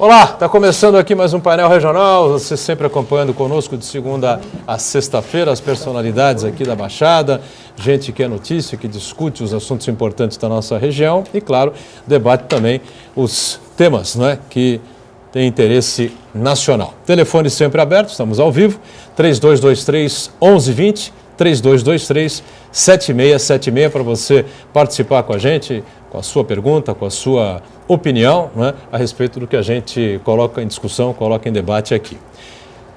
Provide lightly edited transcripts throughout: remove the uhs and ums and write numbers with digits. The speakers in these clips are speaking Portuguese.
Olá, está começando aqui mais um painel regional, você sempre acompanhando conosco de segunda a sexta-feira, as personalidades aqui da Baixada, gente que é notícia, que discute os assuntos importantes da nossa região e, claro, debate também os temas, não é, que têm interesse nacional. Telefone sempre aberto, estamos ao vivo, 3223-1120, 3223-7676 para você participar com a gente, com a sua pergunta, com a sua opinião, né, a respeito do que a gente coloca em discussão, coloca em debate aqui.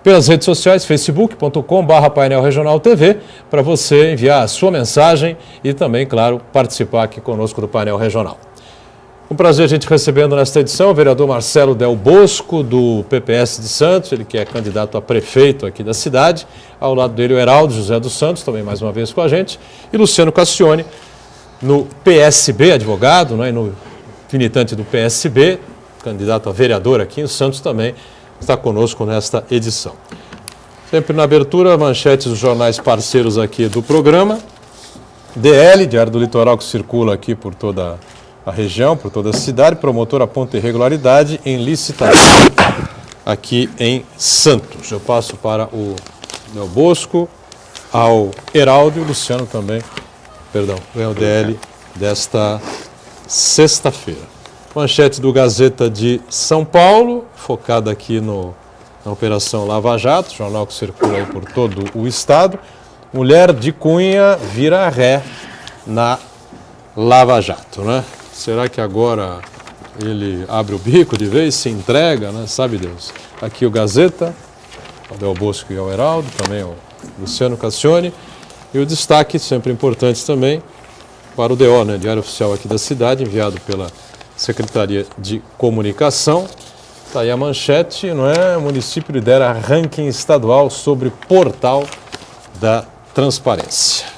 Pelas redes sociais, facebook.com/painel regional TV, para você enviar a sua mensagem e também, claro, participar aqui conosco do painel regional. Um prazer a gente recebendo nesta edição o vereador Marcelo Del Bosco, do PPS de Santos, ele que é candidato a prefeito aqui da cidade. Ao lado dele o Heraldo José dos Santos, também mais uma vez com a gente, e Luciano Cassione, no PSB, advogado, né, e no militante do PSB, candidato a vereador aqui em Santos, também está conosco nesta edição. Sempre na abertura, manchetes dos jornais parceiros aqui do programa. DL, Diário do Litoral, que circula aqui por toda a região, por toda a cidade. Promotor aponta irregularidade em licitação aqui em Santos. Eu passo para o Del Bosco, ao Heraldo e o Luciano também, perdão, é o DL desta sexta-feira. Manchete do Gazeta de São Paulo, focada aqui na Operação Lava Jato, jornal que circula aí por todo o estado. Mulher de Cunha vira ré na Lava Jato, né? Será que agora ele abre o bico de vez, se entrega, né? Sabe Deus. Aqui o Gazeta, o Del Bosco e o Heraldo, também o Luciano Cassione. E o destaque, sempre importante também, para o DO, né? Diário Oficial aqui da cidade, enviado pela Secretaria de Comunicação. Está aí a manchete, não é? O município lidera ranking estadual sobre portal da transparência.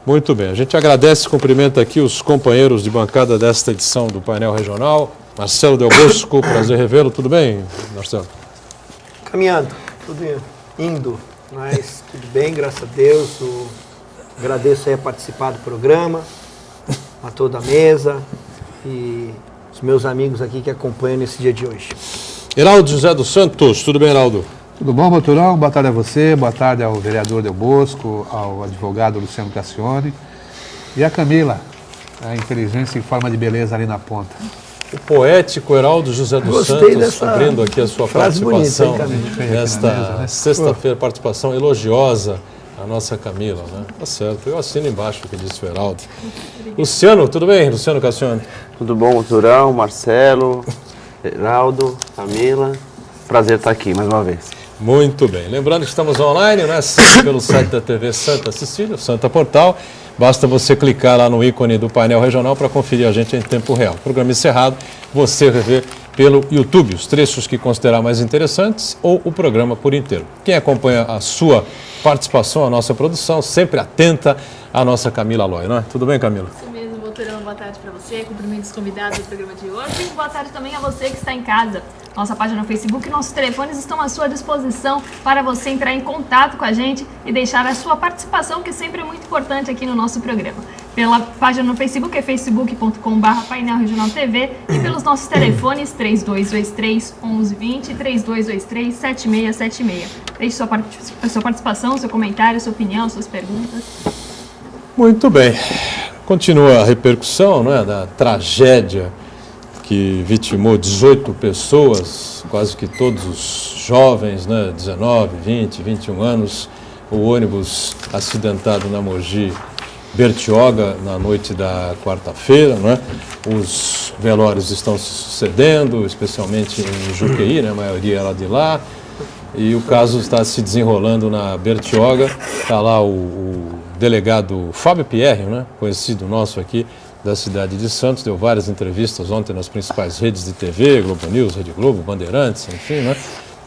Muito bem, a gente agradece e cumprimenta aqui os companheiros de bancada desta edição do painel regional. Marcelo Del Bosco, prazer revê-lo. Tudo bem, Marcelo? Caminhando, tudo indo, mas tudo bem, graças a Deus. Agradeço aí a participar do programa, a toda a mesa e os meus amigos aqui que acompanham nesse dia de hoje. Heraldo José dos Santos, tudo bem, Heraldo? Tudo bom, Boturão? Boa tarde a você, boa tarde ao vereador Del Bosco, ao advogado Luciano Cassione e a Camila, a inteligência em forma de beleza ali na ponta. O poético Heraldo José dos Santos, abrindo aqui a sua participação bonita, nesta sexta-feira, participação elogiosa à nossa Camila, né? Tá certo, eu assino embaixo o que disse o Heraldo. Luciano, tudo bem, Luciano Cassione? Tudo bom, Boturão, Marcelo, Heraldo, Camila, prazer estar aqui mais uma vez. Muito bem. Lembrando que estamos online, né? Sempre pelo site da TV Santa Cecília, Santa Portal. Basta você clicar lá no ícone do painel regional para conferir a gente em tempo real. Programa encerrado, você rever pelo YouTube os trechos que considerar mais interessantes ou o programa por inteiro. Quem acompanha a sua participação, a nossa produção, sempre atenta à nossa Camila Aloy, não é? Tudo bem, Camila? Isso mesmo, Boturão. Boa tarde para você. Cumprimento os convidados do programa de hoje. E boa tarde também a você que está em casa. Nossa página no Facebook e nossos telefones estão à sua disposição para você entrar em contato com a gente e deixar a sua participação, que sempre é muito importante aqui no nosso programa. Pela página no Facebook, é facebook.com/painel regional TV, e pelos nossos telefones 3223-1120 e 3223-7676. Deixe sua participação, seu comentário, sua opinião, suas perguntas. Muito bem. Continua a repercussão, não é, da tragédia que vitimou 18 pessoas, quase que todos os jovens, né, 19, 20, 21 anos, o ônibus acidentado na Mogi Bertioga na noite da quarta-feira, né? Os velórios estão se sucedendo, especialmente em Juqueí, né, a maioria era de lá, e o caso está se desenrolando na Bertioga. Está lá o delegado Fábio Pierre, né, conhecido nosso aqui, da cidade de Santos, deu várias entrevistas ontem nas principais redes de TV, Globo News, Rede Globo, Bandeirantes, enfim, né?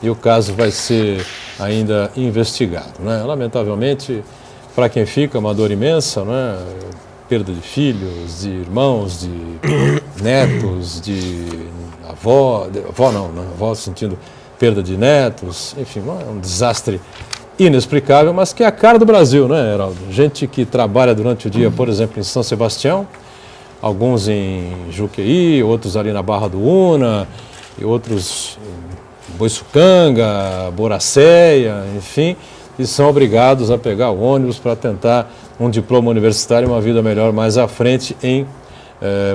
E o caso vai ser ainda investigado, né? Lamentavelmente, para quem fica, uma dor imensa, né? Perda de filhos, de irmãos, de netos, de avó sentindo perda de netos, enfim, é um desastre inexplicável, mas que é a cara do Brasil, né, Heraldo? Gente que trabalha durante o dia, por exemplo, em São Sebastião, alguns em Juqueí, outros ali na Barra do Una, e outros, Boiçucanga, Boracéia, enfim, e são obrigados a pegar o ônibus para tentar um diploma universitário e uma vida melhor mais à frente em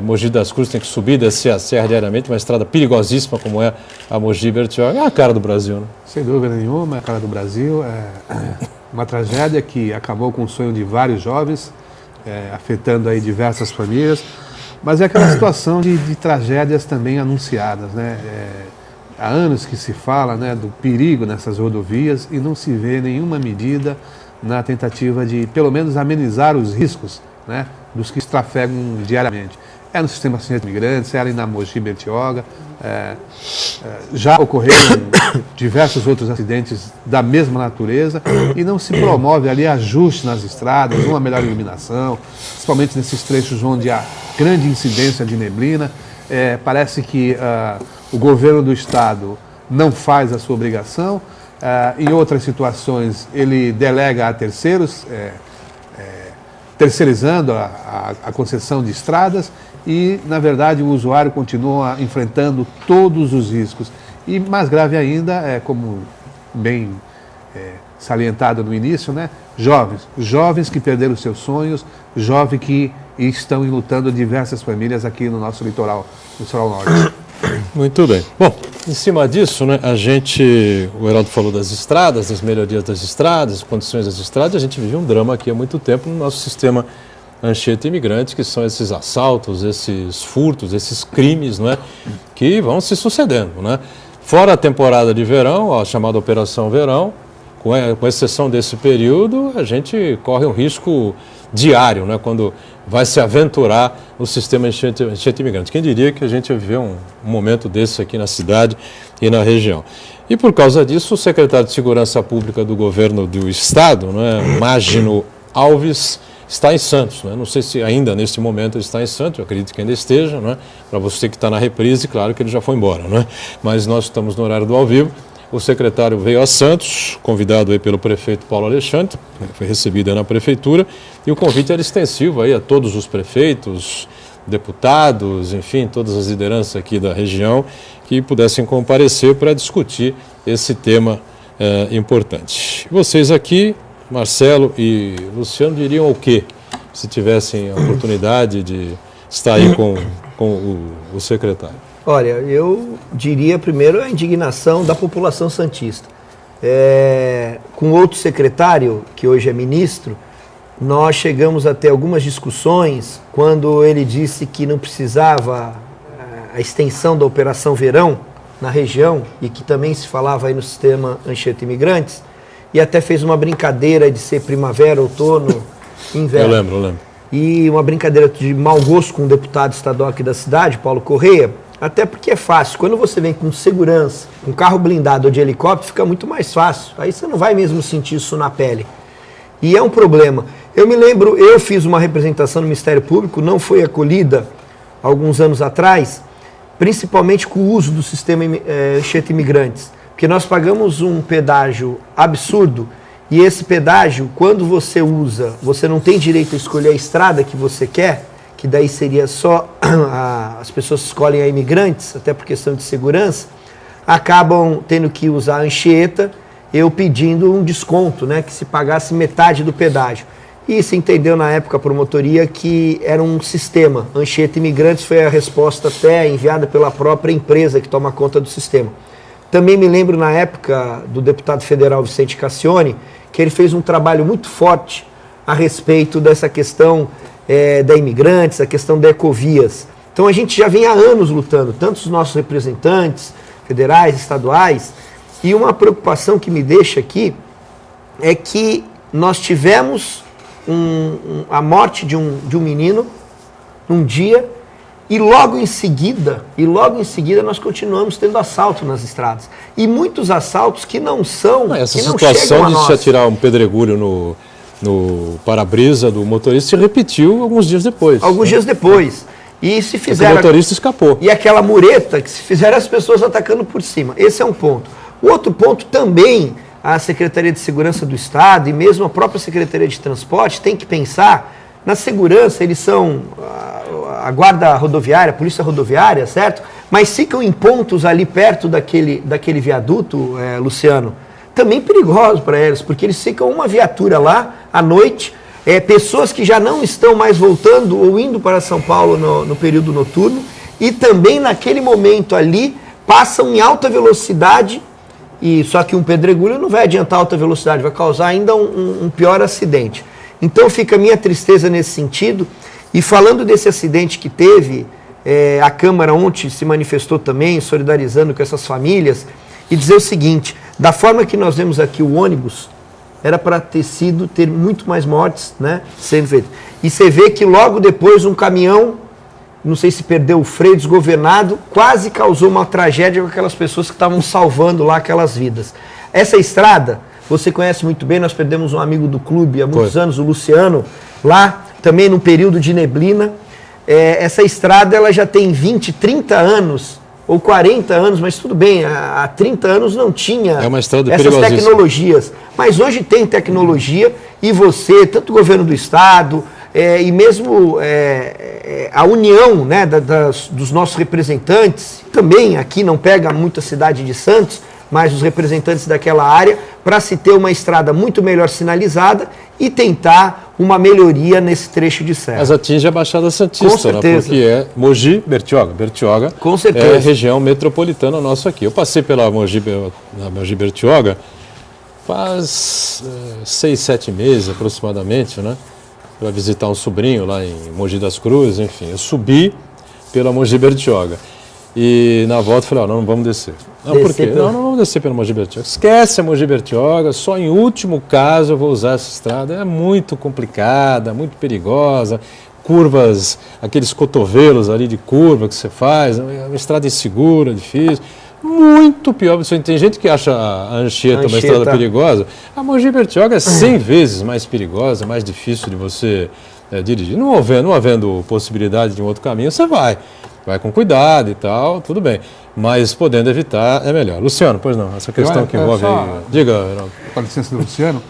Mogi das Cruzes. Tem que subir e descer a serra diariamente, uma estrada perigosíssima como é a Mogi Bertioga. É a cara do Brasil, né? Sem dúvida nenhuma, é a cara do Brasil. É uma tragédia que acabou com o sonho de vários jovens, afetando aí diversas famílias, mas é aquela situação de tragédias também anunciadas, né? Há anos que se fala, né, do perigo nessas rodovias e não se vê nenhuma medida na tentativa de, pelo menos, amenizar os riscos, né, dos que trafegam diariamente. É no sistema de imigrantes, é ali na Mogi Bertioga, já ocorreram diversos outros acidentes da mesma natureza e não se promove ali ajuste nas estradas, uma melhor iluminação, principalmente nesses trechos onde há grande incidência de neblina. Parece que o governo do estado não faz a sua obrigação, em outras situações ele delega a terceiros, terceirizando a concessão de estradas e, na verdade, o usuário continua enfrentando todos os riscos. E mais grave ainda, como bem salientado no início, né, jovens que perderam seus sonhos, jovens que estão lutando diversas famílias aqui no nosso litoral norte. Muito bem. Bom, em cima disso, né, o Heraldo falou das estradas, das melhorias das estradas, condições das estradas, a gente vive um drama aqui há muito tempo no nosso sistema Anchieta Imigrantes, que são esses assaltos, esses furtos, esses crimes, não é, que vão se sucedendo, né? Fora a temporada de verão, a chamada Operação Verão, com exceção desse período, a gente corre um risco diário, né, quando vai se aventurar no sistema Anchieta Imigrantes. Quem diria que a gente ia viver um momento desse aqui na cidade e na região. E por causa disso, o secretário de Segurança Pública do governo do estado, né, Magno Alves, está em Santos. Né? Não sei se ainda neste momento ele está em Santos, eu acredito que ainda esteja. Né? Para você que está na reprise, claro que ele já foi embora. Né? Mas nós estamos no horário do ao vivo. O secretário veio a Santos, convidado aí pelo prefeito Paulo Alexandre, foi recebido aí na prefeitura, e o convite era extensivo aí a todos os prefeitos, deputados, enfim, todas as lideranças aqui da região que pudessem comparecer para discutir esse tema importante. Vocês aqui, Marcelo e Luciano, diriam o quê se tivessem a oportunidade de estar aí com o secretário? Olha, eu diria primeiro a indignação da população santista. Com outro secretário, que hoje é ministro, nós chegamos a ter algumas discussões quando ele disse que não precisava a extensão da Operação Verão na região e que também se falava aí no sistema Anchieta Imigrantes, e até fez uma brincadeira de ser primavera, outono, inverno. Eu lembro. E uma brincadeira de mau gosto com um deputado estadual aqui da cidade, Paulo Correia, até porque é fácil. Quando você vem com segurança, com carro blindado ou de helicóptero, fica muito mais fácil. Aí você não vai mesmo sentir isso na pele. E é um problema. Eu me lembro, eu fiz uma representação no Ministério Público, não foi acolhida alguns anos atrás, principalmente com o uso do sistema Anchieta Imigrantes. Porque nós pagamos um pedágio absurdo e esse pedágio, quando você usa, você não tem direito a escolher a estrada que você quer, que daí seria só as pessoas escolhem a imigrantes, até por questão de segurança, acabam tendo que usar a Anchieta, eu pedindo um desconto, né, que se pagasse metade do pedágio. E se entendeu na época a promotoria que era um sistema. Anchieta Imigrantes foi a resposta até enviada pela própria empresa que toma conta do sistema. Também me lembro na época do deputado federal Vicente Cassione, que ele fez um trabalho muito forte a respeito dessa questão da imigrantes, a questão da ecovias. Então a gente já vem há anos lutando, tanto os nossos representantes federais, estaduais, e uma preocupação que me deixa aqui é que nós tivemos a morte de um menino num dia e logo em seguida nós continuamos tendo assalto nas estradas. E muitos assaltos que não são, essa que não situação chegam a de nós. se atirar um pedregulho no para-brisa do motorista se repetiu alguns dias depois. Dias depois. E se O fizeram... motorista escapou. E aquela mureta que se fizeram as pessoas atacando por cima. Esse é um ponto. O outro ponto também, a Secretaria de Segurança do Estado e mesmo a própria Secretaria de Transporte tem que pensar na segurança. Eles são a Guarda Rodoviária, a Polícia Rodoviária, certo? mas ficam em pontos ali perto daquele viaduto, Luciano, também perigosos para eles, porque eles ficam uma viatura lá à noite, pessoas que já não estão mais voltando ou indo para São Paulo no período noturno, e também naquele momento ali passam em alta velocidade, e só que um pedregulho não vai adiantar alta velocidade, vai causar ainda um pior acidente. Então fica a minha tristeza nesse sentido. E falando desse acidente que teve, a Câmara ontem se manifestou também, solidarizando com essas famílias, e dizer o seguinte: da forma que nós vemos aqui o ônibus, era para ter muito mais mortes, né, sendo feito. E você vê que logo depois um caminhão, não sei se perdeu o freio, desgovernado, quase causou uma tragédia com aquelas pessoas que estavam salvando lá aquelas vidas. Essa estrada, você conhece muito bem, nós perdemos um amigo do clube há muitos anos, o Luciano, lá também num período de neblina. Essa estrada ela já tem 20, 30 anos, ou 40 anos, mas tudo bem, há 30 anos não tinha uma estrada essas tecnologias. Mas hoje tem tecnologia e você, tanto o governo do estado, e mesmo a união, né, dos nossos representantes, também aqui não pega muito a cidade de Santos, mas os representantes daquela área, para se ter uma estrada muito melhor sinalizada e tentar uma melhoria nesse trecho de serra. Mas atinge a Baixada Santista, né? Porque é Mogi, Bertioga. Bertioga com certeza é a região metropolitana nossa aqui. Eu passei pela Mogi Bertioga faz 6, 7 meses aproximadamente, né? Para visitar um sobrinho lá em Mogi das Cruzes, enfim. Eu subi pela Mogi Bertioga. E na volta eu falei, não vamos descer. Não, por quê? Não vamos descer pela Mogi Bertioga. Esquece a Mogi Bertioga, só em último caso eu vou usar essa estrada. É muito complicada, muito perigosa. Curvas, aqueles cotovelos ali de curva que você faz, é uma estrada insegura, difícil. Muito pior. Tem gente que acha a Anchieta uma estrada perigosa. A Mogi Bertioga é 100 vezes mais perigosa, mais difícil de você dirigir. Não havendo possibilidade de um outro caminho, você vai com cuidado e tal, tudo bem. Mas podendo evitar, é melhor. Luciano, pois não, essa questão que envolve... Diga, Ronaldo. Com a licença do Luciano,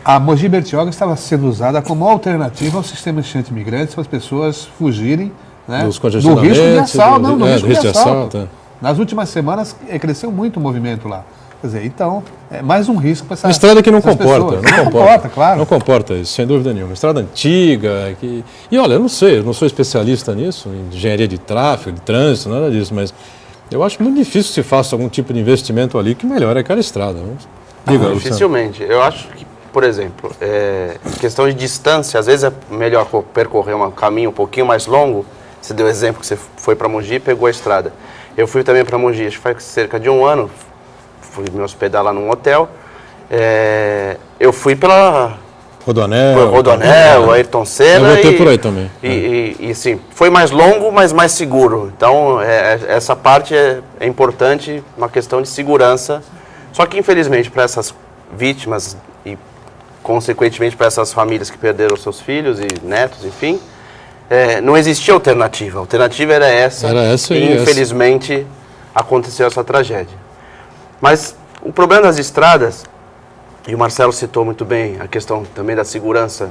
a Mogi Bertioga estava sendo usada como alternativa ao sistema enchente imigrante para as pessoas fugirem, né, do risco de assalto. Do risco de assalto. Nas últimas semanas cresceu muito o movimento lá. Quer dizer, então, é mais um risco para essa uma estrada que não comporta. Não comporta, claro. Não comporta isso, sem dúvida nenhuma. Uma estrada antiga. E olha, eu não sei, eu não sou especialista nisso, em engenharia de tráfego, de trânsito, nada disso, mas eu acho muito difícil que se faça algum tipo de investimento ali que melhore aquela estrada. Diga, dificilmente. Eu acho que, por exemplo, questão de distância, às vezes é melhor percorrer um caminho um pouquinho mais longo. Você deu o exemplo que você foi para Mogi e pegou a estrada. Eu fui também para Mogi, acho que faz cerca de um ano. Fui me hospedar lá num hotel. Eu fui pela Rodoanel, Ayrton Senna. Eu voltei por aí também. E sim, foi mais longo, mas mais seguro. Então, essa parte é importante, uma questão de segurança. Só que, infelizmente, para essas vítimas e, consequentemente, para essas famílias que perderam seus filhos e netos, enfim, não existia alternativa. A alternativa era essa e, infelizmente, aconteceu essa tragédia. Mas o problema das estradas, e o Marcelo citou muito bem a questão também da segurança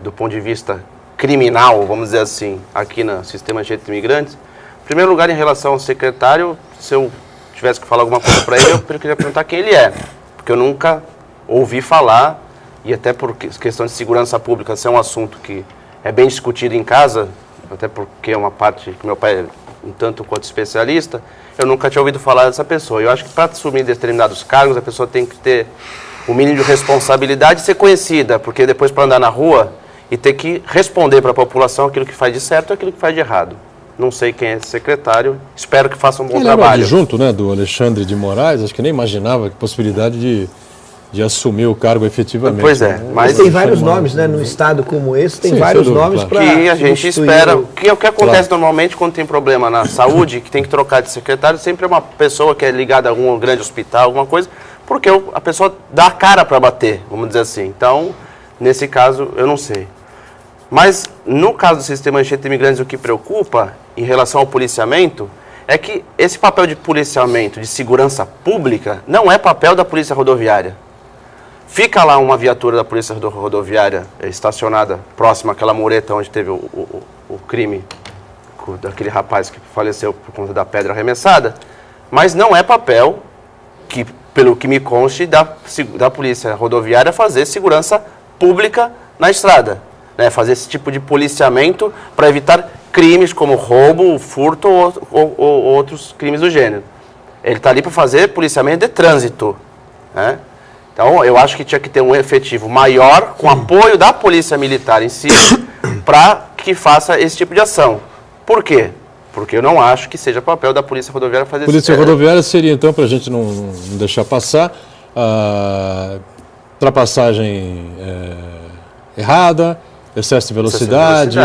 do ponto de vista criminal, vamos dizer assim, aqui no sistema de imigrantes. Em primeiro lugar, em relação ao secretário, se eu tivesse que falar alguma coisa para ele, eu queria perguntar quem ele é, porque eu nunca ouvi falar, e até por questão de segurança pública, esse é um assunto que é bem discutido em casa, até porque é uma parte que meu pai é um tanto quanto especialista. Eu nunca tinha ouvido falar dessa pessoa. Eu acho que para assumir determinados cargos, a pessoa tem que ter o mínimo de responsabilidade e ser conhecida, porque depois para andar na rua e ter que responder para a população aquilo que faz de certo e aquilo que faz de errado. Não sei quem é esse secretário, espero que faça um bom trabalho. Ele junto, né, do Alexandre de Moraes, acho que nem imaginava a possibilidade de assumir o cargo efetivamente. Pois é, mas tem vários nomes, né? Num estado como esse, tem vários nomes para que a gente espera. Que é o que acontece normalmente quando tem problema na saúde, que tem que trocar de secretário, sempre é uma pessoa que é ligada a algum grande hospital, alguma coisa, porque a pessoa dá a cara para bater, vamos dizer assim. Então, nesse caso, eu não sei. Mas, no caso do sistema de imigrantes, o que preocupa em relação ao policiamento é que esse papel de policiamento, de segurança pública, não é papel da polícia rodoviária. Fica lá uma viatura da polícia rodoviária estacionada próxima àquela mureta onde teve o crime específico daquele rapaz que faleceu por conta da pedra arremessada, mas não é papel que, pelo que me conste, da Polícia Rodoviária fazer segurança pública na estrada, né? Fazer esse tipo de policiamento para evitar crimes como roubo, furto ou outros crimes do gênero. Ele está ali para fazer policiamento de trânsito, né? Então, eu acho que tinha que ter um efetivo maior, com apoio da Polícia Militar em si, para que faça esse tipo de ação. Por quê? Porque eu não acho que seja papel da Polícia Rodoviária fazer isso. Polícia Rodoviária seria, então, para a gente não deixar passar, a ultrapassagem errada, excesso de velocidade.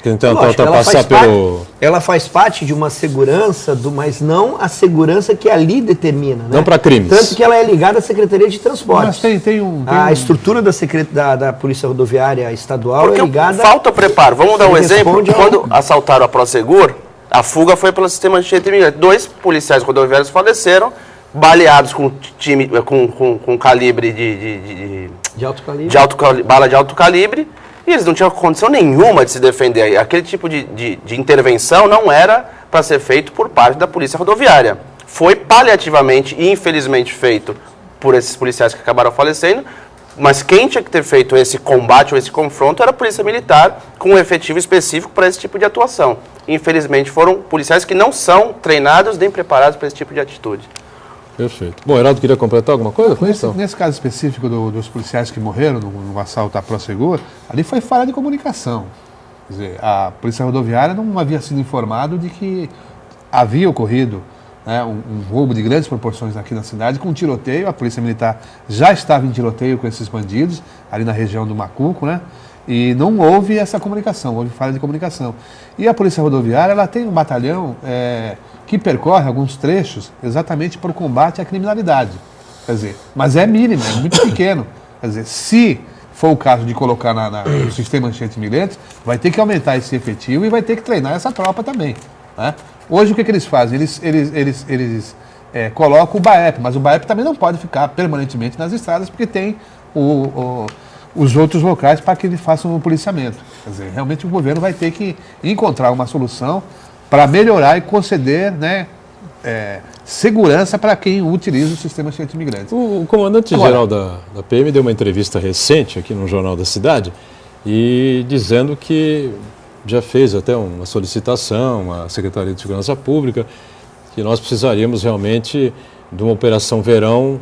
Tentar ultrapassar pelo... Ela faz parte de uma segurança, mas não a segurança que ali determina. Né? Não para crimes. Tanto que ela é ligada à Secretaria de Transportes. Mas a estrutura da Polícia Rodoviária Estadual porque é ligada... falta preparo. Vamos dar um exemplo. Quando assaltaram a Prosegur, a fuga foi pelo sistema de enchente imigrante. 2 policiais rodoviários faleceram, baleados com calibre de alto calibre. Bala de alto calibre, e eles não tinham condição nenhuma de se defender. Aquele tipo de intervenção não era para ser feito por parte da Polícia Rodoviária. Foi paliativamente e infelizmente feito por esses policiais que acabaram falecendo, mas quem tinha que ter feito esse combate ou esse confronto era a Polícia Militar, com um efetivo específico para esse tipo de atuação. Infelizmente foram policiais que não são treinados nem preparados para esse tipo de atitude. Perfeito. Bom, Heraldo, queria completar alguma coisa com isso? Nesse caso específico dos policiais que morreram no assalto à Prosegur, ali foi falha de comunicação. Quer dizer, a Polícia Rodoviária não havia sido informado de que havia ocorrido, né, um roubo de grandes proporções aqui na cidade, com um tiroteio. A Polícia Militar já estava em tiroteio com esses bandidos, ali na região do Macuco, né? E não houve essa comunicação, houve falha de comunicação. E a Polícia Rodoviária, ela tem um batalhão que percorre alguns trechos exatamente para o combate à criminalidade. Quer dizer, mas é mínimo, é muito pequeno. Quer dizer, se for o caso de colocar no sistema anti-imigrantes, vai ter que aumentar esse efetivo e vai ter que treinar essa tropa também, né? Hoje o que eles fazem? Eles colocam o BAEP, mas o BAEP também não pode ficar permanentemente nas estradas porque tem os outros locais para que eles façam o policiamento. Quer dizer, realmente o governo vai ter que encontrar uma solução para melhorar e conceder, né, segurança para quem utiliza o sistema anti-imigrantes. O comandante-geral da PM deu uma entrevista recente aqui no Jornal da Cidade e dizendo que já fez até uma solicitação à Secretaria de Segurança Pública que nós precisaríamos realmente de uma operação verão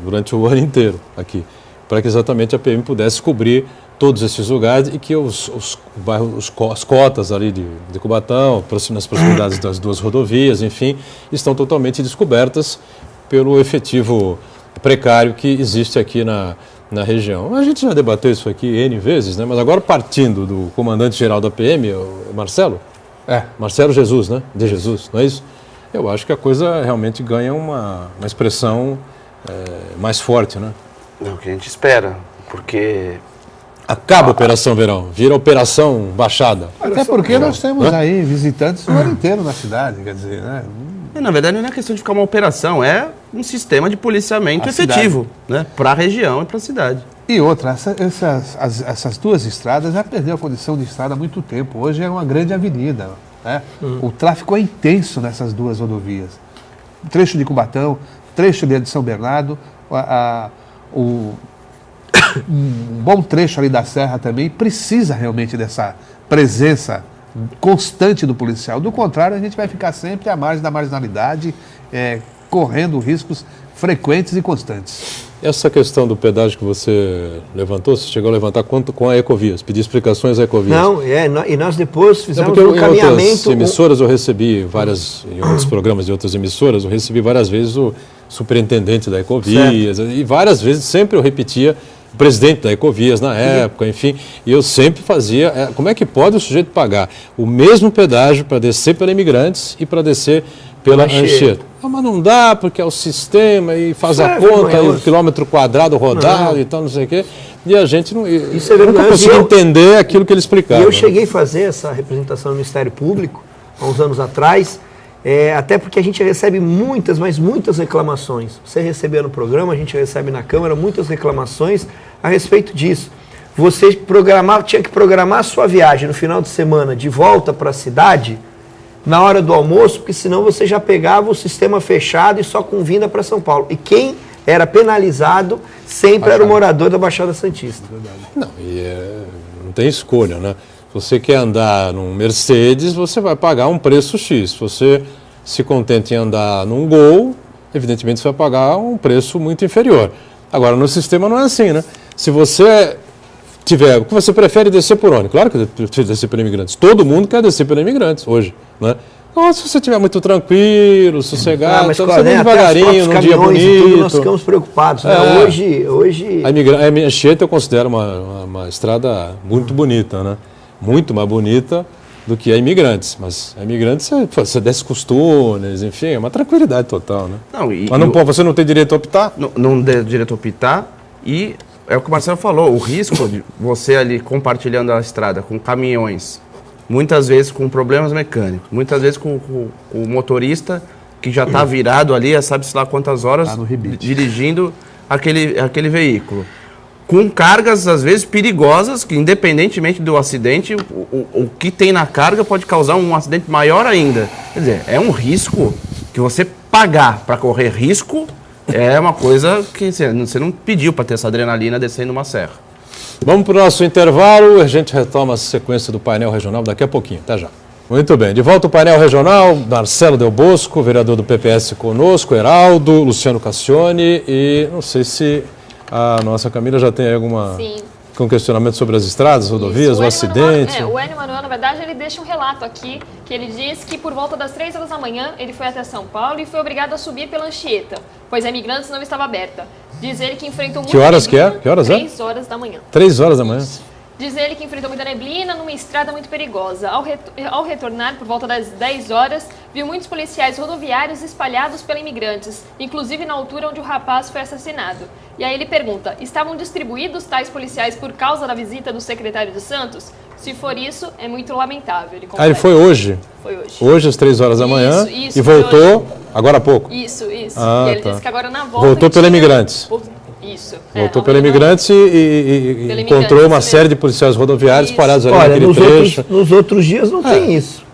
durante o ano inteiro aqui, para que exatamente a PM pudesse cobrir todos esses lugares e que as cotas ali de Cubatão, nas proximidades das 2 rodovias, enfim, estão totalmente descobertas pelo efetivo precário que existe aqui na região. A gente já debateu isso aqui N vezes, né? Mas agora partindo do comandante-geral da PM, o Marcelo? Marcelo Jesus, né? De Jesus, não é isso? Eu acho que a coisa realmente ganha uma expressão mais forte, né? É o que a gente espera, porque... Acaba a Operação Verão, vira Operação Baixada. Até porque nós temos aí visitantes o ano inteiro na cidade, quer dizer, né? Na verdade, não é questão de ficar uma operação, é um sistema de policiamento efetivo, né, para a região e para a cidade. E outra, essas 2 estradas já perderam a condição de estrada há muito tempo. Hoje é uma grande avenida, né? O tráfego é intenso nessas 2 rodovias. O trecho de Cubatão, trecho de São Bernardo, um bom trecho ali da Serra também precisa realmente dessa presença constante do policial. Do contrário, a gente vai ficar sempre à margem da marginalidade, correndo riscos frequentes e constantes. Essa questão do pedágio que você levantou, você chegou a levantar com a Ecovias, pedir explicações à Ecovias. Não, e nós depois fizemos um caminhamento... Em outras emissoras eu recebi em outros programas de outras emissoras, eu recebi várias vezes o superintendente da Ecovias, certo. E várias vezes sempre eu repetia o presidente da Ecovias na época, enfim, e eu sempre fazia, como é que pode o sujeito pagar o mesmo pedágio para descer pela Imigrantes e para descer pela Anchieta? Mas não dá, porque é o sistema e faz a conta, e o quilômetro quadrado rodado e tal, não sei o quê, e a gente nunca conseguiu entender aquilo que ele explicava. E eu cheguei a fazer essa representação no Ministério Público, há uns anos atrás, até porque a gente recebe muitas reclamações. Você recebeu no programa, a gente recebe na Câmara muitas reclamações a respeito disso. você tinha que programar a sua viagem no final de semana de volta para a cidade na hora do almoço, porque senão você já pegava o sistema fechado e só com vinda para São Paulo. E quem era penalizado sempre era o morador da Baixada Santista. Não, não tem escolha, né? Se você quer andar num Mercedes, você vai pagar um preço X. Se você se contenta em andar num Gol, evidentemente você vai pagar um preço muito inferior. Agora, no sistema não é assim, né? Se você tiver... O que você prefere descer por onde? Claro que eu prefiro descer por Imigrantes. Todo mundo quer descer por Imigrantes hoje, né? Então, se você estiver muito tranquilo, sossegado, mas você vem devagarinho, num dia bonito. Tudo, nós ficamos preocupados. Né? Hoje... A Anchieta eu considero uma estrada muito bonita, né? Muito mais bonita do que a Imigrantes. Mas a Imigrantes, você desce com os túneis, enfim, é uma tranquilidade total, né? Não, Mas você não tem direito a optar? Não tem direito a optar e é o que o Marcelo falou, o risco de você ali compartilhando a estrada com caminhões, muitas vezes com problemas mecânicos, muitas vezes com o motorista que já está virado ali, sabe-se lá quantas horas, dirigindo aquele veículo. Com cargas, às vezes, perigosas, que independentemente do acidente, o que tem na carga pode causar um acidente maior ainda. Quer dizer, é um risco que você pagar para correr risco é uma coisa que você não pediu para ter essa adrenalina descendo uma serra. Vamos para o nosso intervalo, a gente retoma a sequência do painel regional daqui a pouquinho. Até já. Muito bem, de volta ao painel regional, Marcelo Del Bosco, vereador do PPS conosco, Heraldo, Luciano Cassione e não sei se a nossa Camila já tem algum questionamento sobre as estradas, rodovias, o acidente. O Enio Manuel, na verdade, ele deixa um relato aqui, que ele diz que por volta das 3 horas da manhã ele foi até São Paulo e foi obrigado a subir pela Anchieta, pois a Imigrantes não estava aberta. Diz ele que enfrentou muita neblina. Que horas é? 3 horas da manhã. 3 horas da manhã? Diz ele que enfrentou muita neblina numa estrada muito perigosa. Ao retornar, por volta das 10 horas, viu muitos policiais rodoviários espalhados pela Imigrantes, inclusive na altura onde o rapaz foi assassinado. E aí ele pergunta, estavam distribuídos tais policiais por causa da visita do secretário de Santos? Se for isso, é muito lamentável. Ele foi hoje? Foi hoje. Hoje, às 3 horas da manhã, isso, e voltou agora há pouco? Isso. Ah, e ele tá. disse que agora na volta... Voltou pela Imigrantes. Isso. Voltou pela Imigrantes e encontrou uma série de policiais rodoviários parados ali naquele trecho. Nos outros dias não tem isso.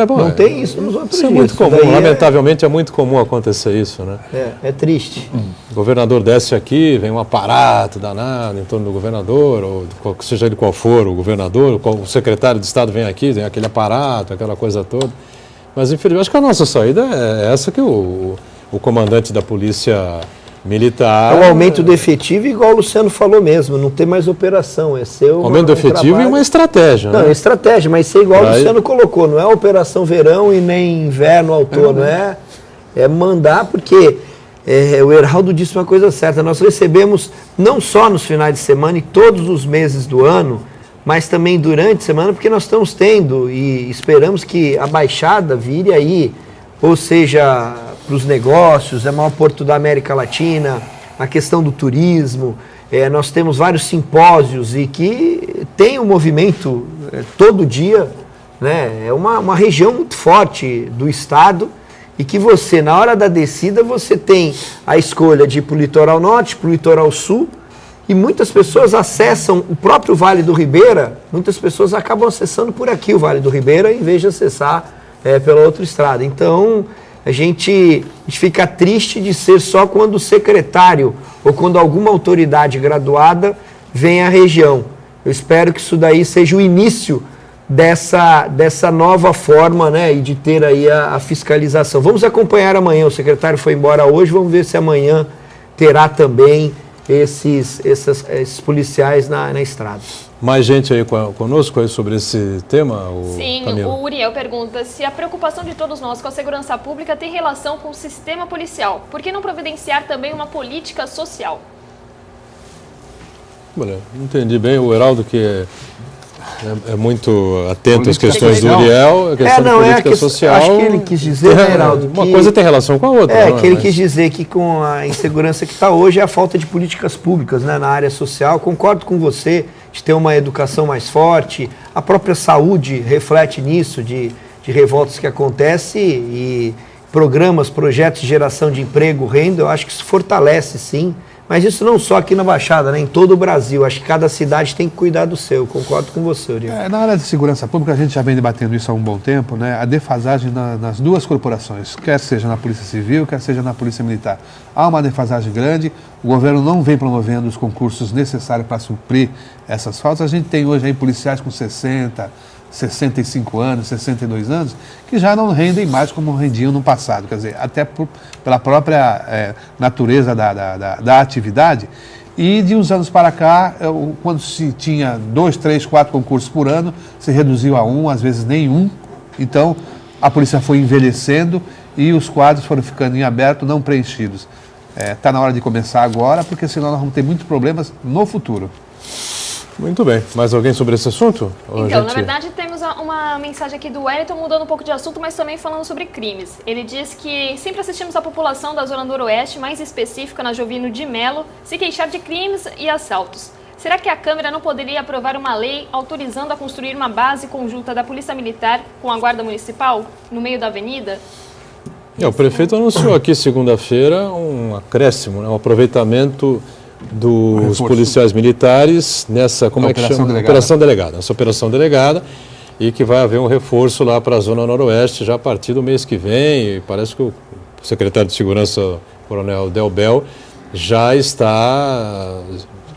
Bom, não tem isso nos outros dias. Isso é muito comum, lamentavelmente é muito comum acontecer isso, né? É triste. O governador desce aqui, vem um aparato danado em torno do governador, ou seja ele qual for o governador, o secretário de Estado vem aqui, tem aquele aparato, aquela coisa toda. Mas, infelizmente, acho que a nossa saída é essa que o comandante da Polícia Militar... É o aumento do efetivo, igual o Luciano falou mesmo, não tem mais operação, é ser aumento do efetivo e uma estratégia, né? Não, é estratégia, mas ser igual o Luciano colocou, não é operação verão e nem inverno, outono, é mandar, porque o Heraldo disse uma coisa certa, nós recebemos não só nos finais de semana e todos os meses do ano, mas também durante a semana, porque nós estamos tendo e esperamos que a Baixada vire aí, ou seja, para os negócios, é o maior porto da América Latina, a questão do turismo, nós temos vários simpósios e que tem um movimento todo dia, né? É uma região muito forte do estado e que você, na hora da descida, você tem a escolha de ir para o litoral norte, para o litoral sul, e muitas pessoas acessam o próprio Vale do Ribeira, muitas pessoas acabam acessando por aqui o Vale do Ribeira, em vez de acessar pela outra estrada. Então, a gente fica triste de ser só quando o secretário ou quando alguma autoridade graduada vem à região. Eu espero que isso daí seja o início dessa nova forma, né, e de ter aí a fiscalização. Vamos acompanhar amanhã, o secretário foi embora hoje, vamos ver se amanhã terá também esses policiais na estrada. Mais gente aí conosco aí sobre esse tema? Sim, Camila? o Uriel pergunta se a preocupação de todos nós com a segurança pública tem relação com o sistema policial. Por que não providenciar também uma política social? Olha, não entendi bem, o Heraldo que é muito atento às questões do Uriel, a questão da política social. Acho que ele quis dizer, né, Heraldo, uma coisa tem relação com a outra. Ele quis dizer que com a insegurança que está hoje é a falta de políticas públicas, né, na área social. Concordo com você de ter uma educação mais forte, a própria saúde reflete nisso, de revoltas que acontecem e programas, projetos de geração de emprego, renda, eu acho que isso fortalece sim, Mas isso não só aqui na Baixada, né? Em todo o Brasil. Acho que cada cidade tem que cuidar do seu. Eu concordo com você, Uriel. Na área de segurança pública, a gente já vem debatendo isso há um bom tempo, né? A defasagem nas duas corporações, quer seja na Polícia Civil, quer seja na Polícia Militar. Há uma defasagem grande, o governo não vem promovendo os concursos necessários para suprir essas faltas. A gente tem hoje aí policiais com 60, 65 anos, 62 anos, que já não rendem mais como rendiam no passado. Quer dizer, até pela própria natureza da atividade. E de uns anos para cá, quando se tinha 2, 3, 4 concursos por ano, se reduziu a 1, às vezes nenhum. Então, a polícia foi envelhecendo e os quadros foram ficando em aberto, não preenchidos. Está na hora de começar agora, porque senão nós vamos ter muitos problemas no futuro. Muito bem. Mais alguém sobre esse assunto? Então, na verdade, temos uma mensagem aqui do Wellington, mudando um pouco de assunto, mas também falando sobre crimes. Ele diz que sempre assistimos a população da Zona Noroeste, mais específica na Jovino de Melo, se queixar de crimes e assaltos. Será que a Câmara não poderia aprovar uma lei autorizando a construir uma base conjunta da Polícia Militar com a Guarda Municipal no meio da avenida? O prefeito anunciou aqui segunda-feira um acréscimo, um aproveitamento dos policiais militares nessa, como é que chama? Operação Delegada. Essa operação delegada, e que vai haver um reforço lá para a Zona Noroeste já a partir do mês que vem. E parece que o secretário de Segurança, o Coronel Delbel, já está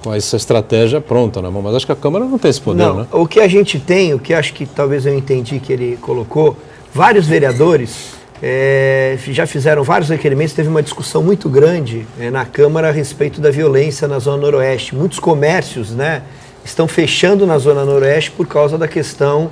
com essa estratégia pronta na mão. Mas acho que a Câmara não tem esse poder, não, né? O que a gente tem, o que acho que talvez eu entendi que ele colocou, vários vereadores já fizeram vários requerimentos. Teve uma discussão muito grande na Câmara a respeito da violência na Zona Noroeste. Muitos comércios, né, estão fechando na Zona Noroeste por causa da questão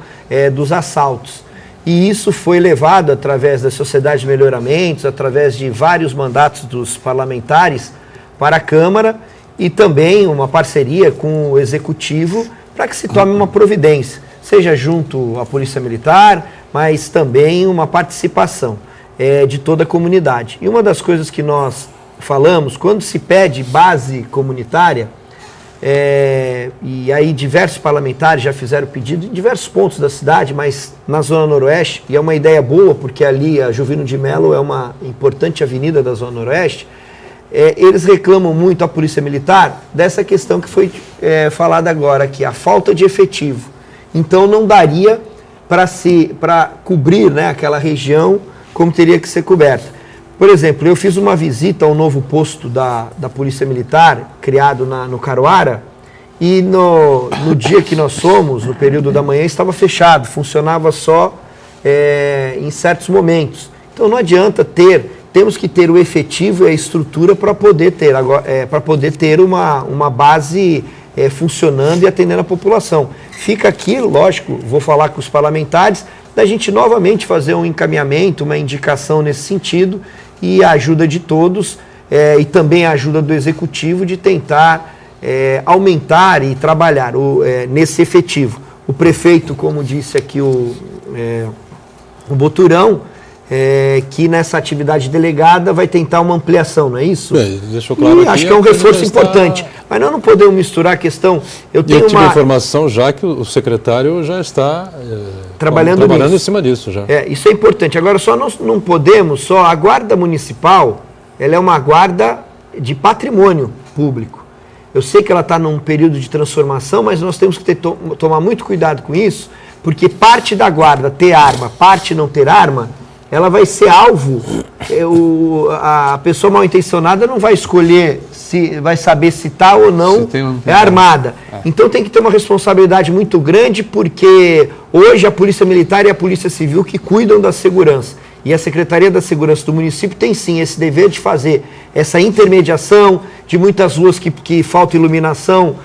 dos assaltos. E isso foi levado através da Sociedade de Melhoramentos, através de vários mandatos dos parlamentares para a Câmara e também uma parceria com o Executivo para que se tome uma providência, seja junto à Polícia Militar, mas também uma participação de toda a comunidade. E uma das coisas que nós falamos, quando se pede base comunitária, e aí diversos parlamentares já fizeram pedido em diversos pontos da cidade, mas na Zona Noroeste, e é uma ideia boa, porque ali a Jovino de Melo é uma importante avenida da Zona Noroeste, eles reclamam muito à Polícia Militar dessa questão que foi falada agora, que é a falta de efetivo. Então não daria para cobrir, né, aquela região como teria que ser coberta. Por exemplo, eu fiz uma visita ao novo posto da Polícia Militar, criado no Caruara, e no dia que nós fomos, no período da manhã, estava fechado, funcionava só em certos momentos. Então não adianta temos que ter o efetivo e a estrutura para poder ter uma base funcionando e atendendo a população. Fica aqui, lógico, vou falar com os parlamentares, da gente novamente fazer um encaminhamento, uma indicação nesse sentido, e a ajuda de todos e também a ajuda do Executivo de tentar aumentar e trabalhar nesse efetivo. O prefeito, como disse aqui o Boturão, que nessa atividade delegada vai tentar uma ampliação, não é isso? Deixou claro, acho que é um reforço importante. Mas nós não podemos misturar a questão. Eu tive informação já que o secretário já está trabalhando em cima disso já. Isso é importante. Agora, só nós não podemos, a Guarda Municipal, ela é uma guarda de patrimônio público. Eu sei que ela está num período de transformação, mas nós temos que tomar muito cuidado com isso, porque parte da guarda ter arma, parte não ter arma, ela vai ser alvo. A pessoa mal intencionada não vai escolher, vai saber se está ou não armada. Então tem que ter uma responsabilidade muito grande, porque hoje a Polícia Militar e a Polícia Civil que cuidam da segurança. E a Secretaria da Segurança do município tem sim esse dever de fazer essa intermediação de muitas ruas que falta iluminação,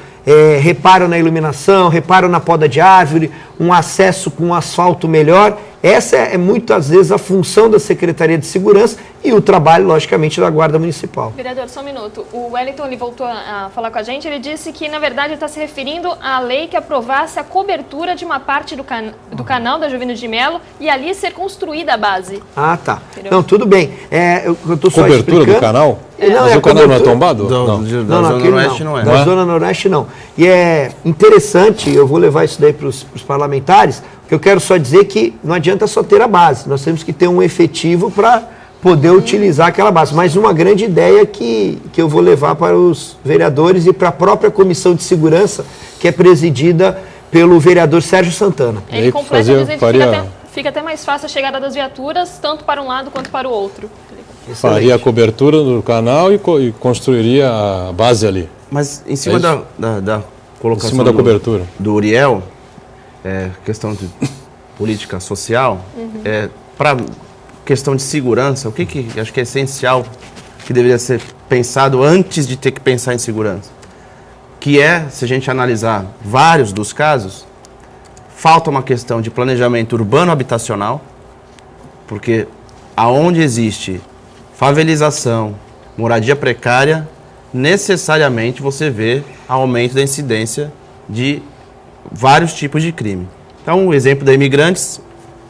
reparam na iluminação, reparam na poda de árvore, um acesso com um asfalto melhor. Essa é muitas vezes a função da Secretaria de Segurança e o trabalho, logicamente, da Guarda Municipal. Vereador, só um minuto. O Wellington ele voltou a falar com a gente. Ele disse que, na verdade, está se referindo à lei que aprovasse a cobertura de uma parte do canal da Jovino de Melo e ali ser construída a base. Ah, tá. Entendeu? Não, tudo bem. Eu tô só cobertura do canal? Mas o canal não é tombado? Não, da Zona Noroeste não é. Da Zona Noroeste não. E é interessante, eu vou levar isso daí para os parlamentares, que eu quero só dizer que não adianta só ter a base, nós temos que ter um efetivo para poder utilizar aquela base. Mas uma grande ideia que eu vou levar para os vereadores e para a própria Comissão de Segurança, que é presidida pelo vereador Sérgio Santana. Ele completa dizendo que fica até mais fácil a chegada das viaturas, tanto para um lado quanto para o outro. Excelente. Faria a cobertura do canal e construiria a base ali. Mas em cima da colocação em cima da cobertura do Uriel, questão de política social, para questão de segurança, o que acho que é essencial, que deveria ser pensado antes de ter que pensar em segurança? Que se a gente analisar vários dos casos, falta uma questão de planejamento urbano habitacional, porque aonde existe favelização, moradia precária, necessariamente você vê aumento da incidência de vários tipos de crime. Então, o exemplo da Imigrantes,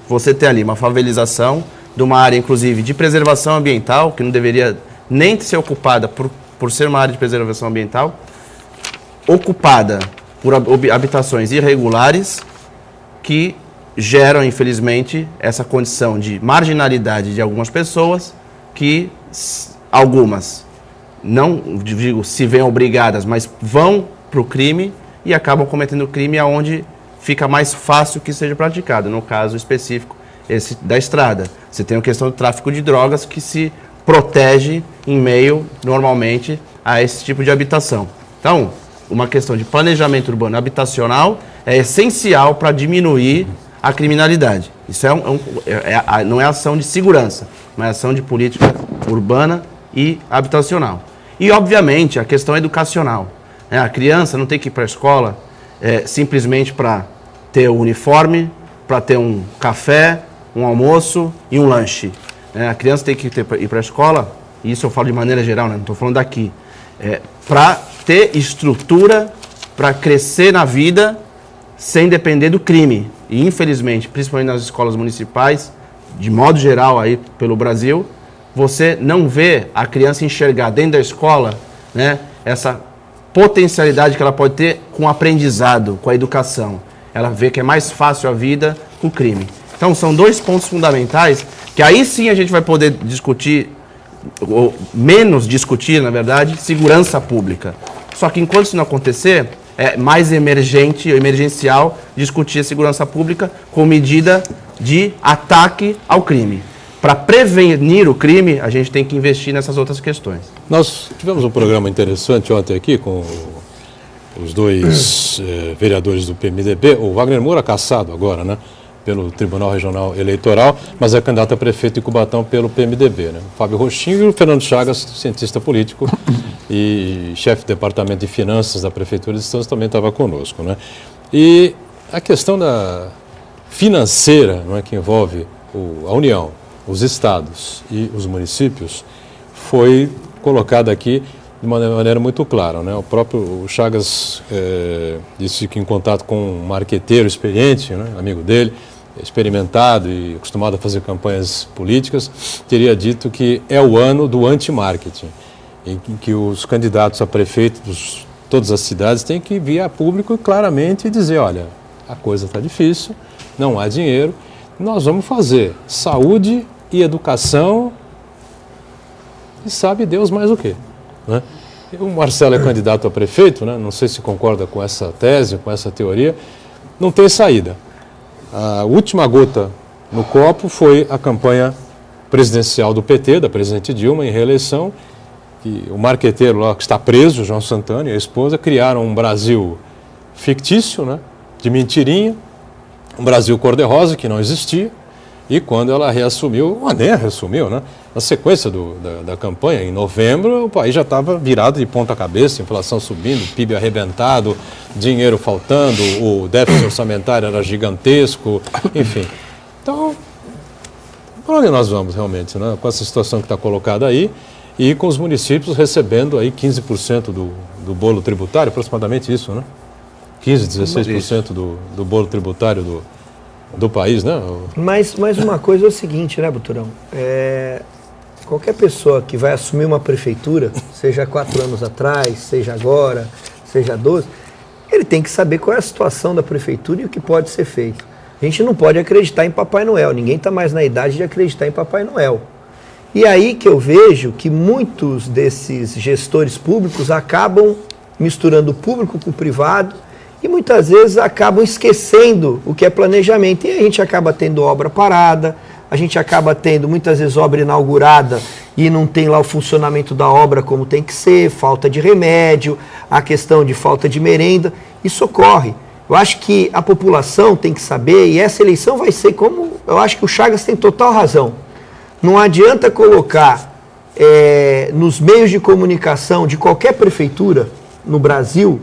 você tem ali uma favelização de uma área, inclusive, de preservação ambiental, que não deveria nem ser ocupada por ser uma área de preservação ambiental, ocupada por habitações irregulares que geram, infelizmente, essa condição de marginalidade de algumas pessoas que algumas, não digo se veem obrigadas, mas vão para o crime e acabam cometendo crime aonde fica mais fácil que seja praticado. No caso específico, esse da estrada. Você tem a questão do tráfico de drogas que se protege em meio, normalmente, a esse tipo de habitação. Então, uma questão de planejamento urbano habitacional é essencial para diminuir a criminalidade. Isso não é ação de segurança, mas é ação de política urbana e habitacional. E, obviamente, a questão educacional. A criança não tem que ir para a escola simplesmente para ter o uniforme, para ter um café, um almoço e um lanche. A criança tem que ir para a escola, e isso eu falo de maneira geral, né? Não estou falando daqui, para ter estrutura para crescer na vida sem depender do crime. E, infelizmente, principalmente nas escolas municipais, de modo geral aí pelo Brasil, você não vê a criança enxergar dentro da escola, né, essa potencialidade que ela pode ter com o aprendizado, com a educação. Ela vê que é mais fácil a vida com o crime. Então, são dois pontos fundamentais que aí sim a gente vai poder discutir, ou menos discutir, na verdade, segurança pública. Só que enquanto isso não acontecer, é mais emergencial discutir a segurança pública com medida de ataque ao crime. Para prevenir o crime, a gente tem que investir nessas outras questões. Nós tivemos um programa interessante ontem aqui com os dois vereadores do PMDB, o Wagner Moura cassado agora, né, pelo Tribunal Regional Eleitoral, mas é candidato a prefeito de Cubatão pelo PMDB, né? O Fábio Rochinho e o Fernando Chagas, cientista político e chefe do Departamento de Finanças da Prefeitura de Santos, também estava conosco, né? E a questão financeira, não é, que envolve a União, os estados e os municípios, foi colocada aqui de uma maneira muito clara, né? O próprio Chagas disse que em contato com um marqueteiro experiente, né, amigo dele, experimentado e acostumado a fazer campanhas políticas, teria dito que é o ano do anti-marketing, em que os candidatos a prefeito de todas as cidades têm que vir a público e claramente dizer, olha, a coisa está difícil, não há dinheiro, nós vamos fazer saúde e educação e sabe Deus mais o quê, né? O Marcelo é candidato a prefeito, né? Não sei se concorda com essa tese, com essa teoria, não tem saída. A última gota no copo foi a campanha presidencial do PT, da presidente Dilma, em reeleição, que o marqueteiro lá que está preso, João Santana e a esposa, criaram um Brasil fictício, né, de mentirinha, um Brasil cor-de-rosa que não existia, e quando ela reassumiu, nem reassumiu, né, na sequência da campanha, em novembro, o país já estava virado de ponta cabeça, inflação subindo, PIB arrebentado, dinheiro faltando, o déficit orçamentário era gigantesco, enfim. Então, para onde nós vamos realmente, né, com essa situação que está colocada aí, e com os municípios recebendo aí 15% do bolo tributário, aproximadamente isso, né? 15%, 16% do bolo tributário do país, né? Mas uma coisa é o seguinte, né, Buturão? Qualquer pessoa que vai assumir uma prefeitura, seja 4 anos atrás, seja agora, seja 12, ele tem que saber qual é a situação da prefeitura e o que pode ser feito. A gente não pode acreditar em Papai Noel, ninguém está mais na idade de acreditar em Papai Noel. E aí que eu vejo que muitos desses gestores públicos acabam misturando o público com o privado e muitas vezes acabam esquecendo o que é planejamento. E a gente acaba tendo obra parada, a gente acaba tendo muitas vezes obra inaugurada e não tem lá o funcionamento da obra como tem que ser, falta de remédio, a questão de falta de merenda, isso ocorre. Eu acho que a população tem que saber, e essa eleição vai ser como... Eu acho que o Chagas tem total razão. Não adianta colocar nos meios de comunicação de qualquer prefeitura no Brasil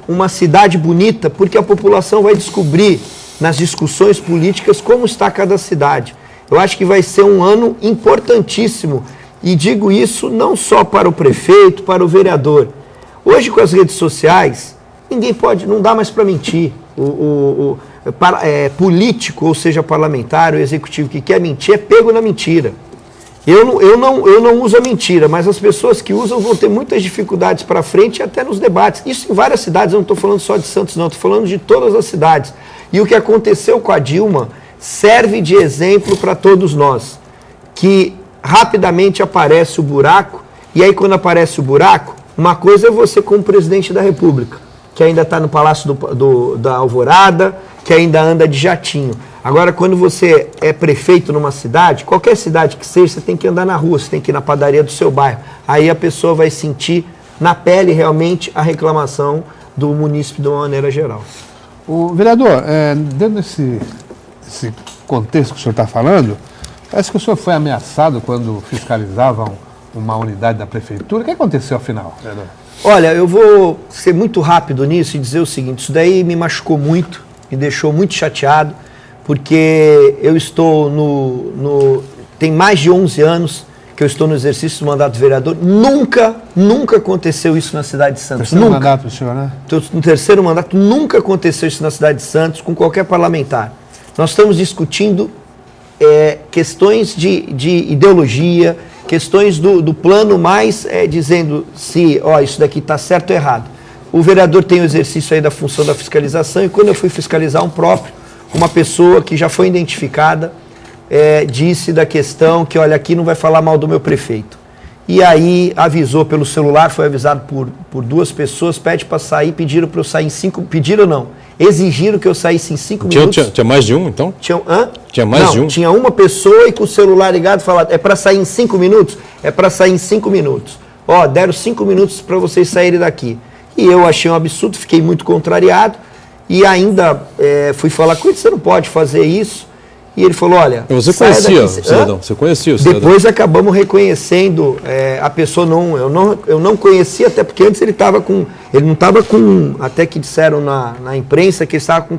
uma cidade bonita, porque a população vai descobrir nas discussões políticas como está cada cidade. Eu acho que vai ser um ano importantíssimo, e digo isso não só para o prefeito, para o vereador. Hoje, com as redes sociais, ninguém pode, não dá mais para mentir. Político, ou seja, parlamentar, ou executivo que quer mentir, é pego na mentira. Eu não uso a mentira, mas as pessoas que usam vão ter muitas dificuldades para frente e até nos debates. Isso em várias cidades, eu não estou falando só de Santos, não, estou falando de todas as cidades. E o que aconteceu com a Dilma serve de exemplo para todos nós, que rapidamente aparece o buraco, e aí quando aparece o buraco, uma coisa é você como presidente da República, que ainda está no Palácio da Alvorada, que ainda anda de jatinho. Agora, quando você é prefeito numa cidade, qualquer cidade que seja, você tem que andar na rua, você tem que ir na padaria do seu bairro. Aí a pessoa vai sentir na pele realmente a reclamação do munícipe de uma maneira geral. O vereador, dentro desse contexto que o senhor está falando, parece que o senhor foi ameaçado quando fiscalizavam uma unidade da prefeitura. O que aconteceu afinal, vereador? Olha, eu vou ser muito rápido nisso e dizer o seguinte, isso daí me machucou muito, me deixou muito chateado, porque eu estou tem mais de 11 anos que eu estou no exercício do mandato de vereador, nunca aconteceu isso na cidade de Santos. Terceiro nunca. mandato do senhor, né? No terceiro mandato, nunca aconteceu isso na cidade de Santos com qualquer parlamentar. Nós estamos discutindo questões de ideologia, questões do plano mais dizendo se isso daqui está certo ou errado. O vereador tem o exercício aí da função da fiscalização e quando eu fui fiscalizar uma pessoa que já foi identificada disse da questão que, olha, aqui não vai falar mal do meu prefeito. E aí avisou pelo celular, foi avisado por duas pessoas, pede para sair, pediram para eu sair em 5... Pediram não, exigiram que eu saísse em 5 minutos. Tinha mais de um, então? Tinha mais de um? Tinha uma pessoa e com o celular ligado falaram, é para sair em 5 minutos? É para sair em 5 minutos. Deram 5 minutos para vocês saírem daqui. E eu achei um absurdo, fiquei muito contrariado e ainda fui falar com ele, você não pode fazer isso. E ele falou, olha... Você conhecia o cidadão? Você conhecia o cidadão? Depois acabamos reconhecendo a pessoa, eu não conhecia, até porque antes ele não estava com, até que disseram na imprensa que ele estava com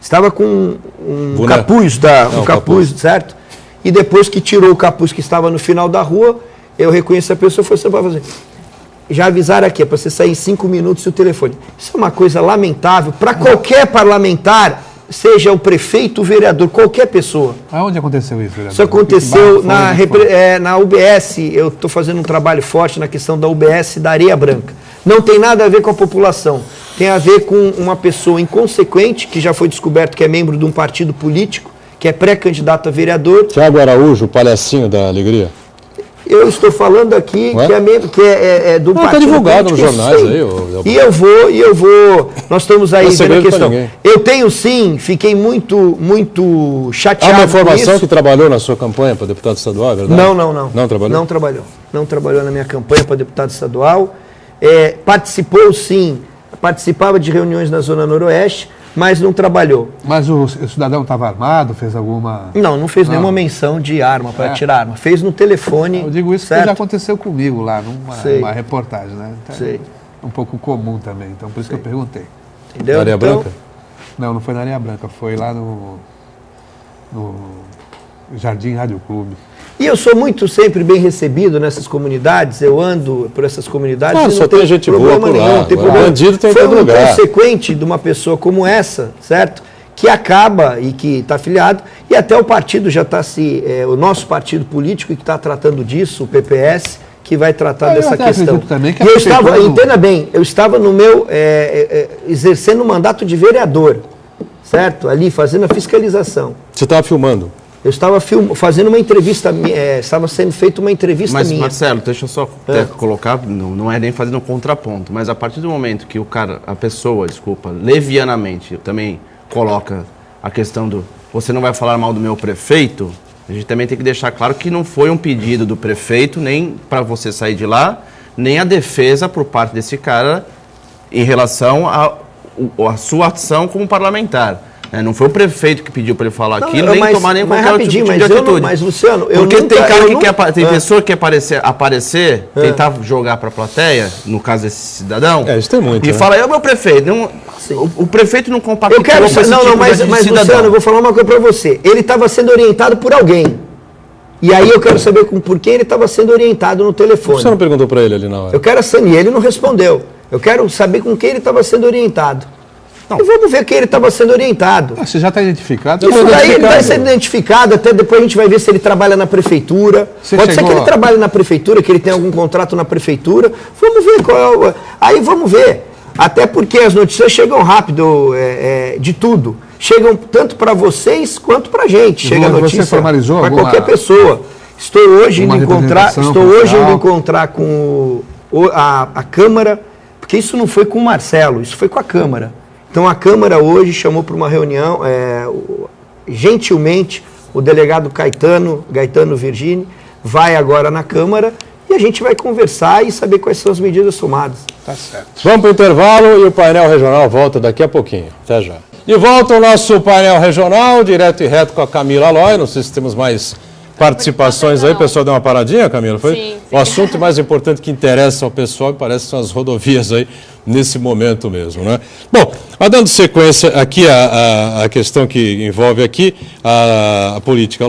estava com um capuz, capuz, certo? E depois que tirou o capuz que estava no final da rua, eu reconheci a pessoa e falei, você vai fazer... Já avisaram aqui, é para você sair em 5 minutos o telefone. Isso é uma coisa lamentável para qualquer parlamentar, seja o prefeito, o vereador, qualquer pessoa. Aonde aconteceu isso, vereador? Isso aconteceu na UBS, eu estou fazendo um trabalho forte na questão da UBS da Areia Branca. Não tem nada a ver com a população, tem a ver com uma pessoa inconsequente, que já foi descoberto que é membro de um partido político, que é pré-candidato a vereador. Tiago Araújo, o palhacinho da alegria. Eu estou falando aqui que é do partido. Está divulgado nos jornais aí. E eu vou. Nós estamos aí vendo a questão. Eu tenho sim, fiquei muito chateado. Há uma informação que trabalhou na sua campanha para deputado estadual, é verdade? Não. Não trabalhou? Não trabalhou. Não trabalhou na minha campanha para deputado estadual. Participou sim, participava de reuniões na Zona Noroeste, mas não trabalhou. Mas o cidadão estava armado, fez alguma... Não fez nenhuma menção de arma, para tirar arma. Fez no telefone. Eu digo isso porque já aconteceu comigo lá, numa reportagem, né? Então, Sei. Um pouco comum também, então por isso que eu perguntei. Entendeu? Na Areia Branca? Não foi na Areia Branca, foi lá no Jardim Rádio Clube. E eu sou sempre bem recebido nessas comunidades, eu ando por essas comunidades. Claro, e só tem gente boa por lá. Não tem problema. Bandido tem em todo lugar. Foi consequente de uma pessoa como essa, certo? Que acaba e que está afiliado, e até o partido já está o nosso partido político que está tratando disso, o PPS, que vai tratar dessa questão. Também que e eu estava, entenda bem, eu estava no meu, exercendo o mandato de vereador, certo? Ali, fazendo a fiscalização. Você estava filmando? Eu estava fazendo uma entrevista, estava sendo feita uma entrevista Mas, minha. Marcelo, deixa eu só colocar, não é nem fazendo um contraponto, mas a partir do momento que a pessoa, levianamente, também coloca a questão do você não vai falar mal do meu prefeito, a gente também tem que deixar claro que não foi um pedido do prefeito, nem para você sair de lá, nem a defesa por parte desse cara em relação à sua ação como parlamentar. Não foi o prefeito que pediu para ele falar aquilo, nem tomar nem qualquer outro tipo de atitude. Mas, Luciano, porque tem cara que tem pessoa que quer aparecer, tentar jogar para a plateia, no caso desse cidadão, isso tem muito, e fala, é o meu prefeito. Não, o prefeito não compactua com esse tipo mas Luciano, eu vou falar uma coisa para você. Ele estava sendo orientado por alguém. E aí eu quero saber por que ele estava sendo orientado no telefone. Você não perguntou para ele ali na hora? E ele não respondeu. Eu quero saber com quem ele estava sendo orientado. E vamos ver quem ele estava sendo orientado. Você já está identificado? Isso daí ele vai ser identificado, até depois a gente vai ver se ele trabalha na prefeitura. Pode ser que ele trabalhe na prefeitura, que ele tenha algum contrato na prefeitura. Vamos ver qual é Aí vamos ver. Até porque as notícias chegam rápido de tudo. Chegam tanto para vocês quanto para a gente. Chega a notícia para qualquer pessoa. Estou hoje indo encontrar com a Câmara, porque isso não foi com o Marcelo, isso foi com a Câmara. Então a Câmara hoje chamou para uma reunião, gentilmente, o delegado Gaetano Virgini, vai agora na Câmara e a gente vai conversar e saber quais são as medidas tomadas. Tá certo. Vamos para o intervalo e o painel regional volta daqui a pouquinho. Até já. De volta ao nosso painel regional, direto e reto com a Camila Aloy. Não sei se temos mais participações aí. O pessoal deu uma paradinha, Camila? Foi? Sim. O assunto mais importante que interessa ao pessoal, parece que são as rodovias aí, nesse momento mesmo, né? Bom, dando sequência aqui a questão que envolve aqui a política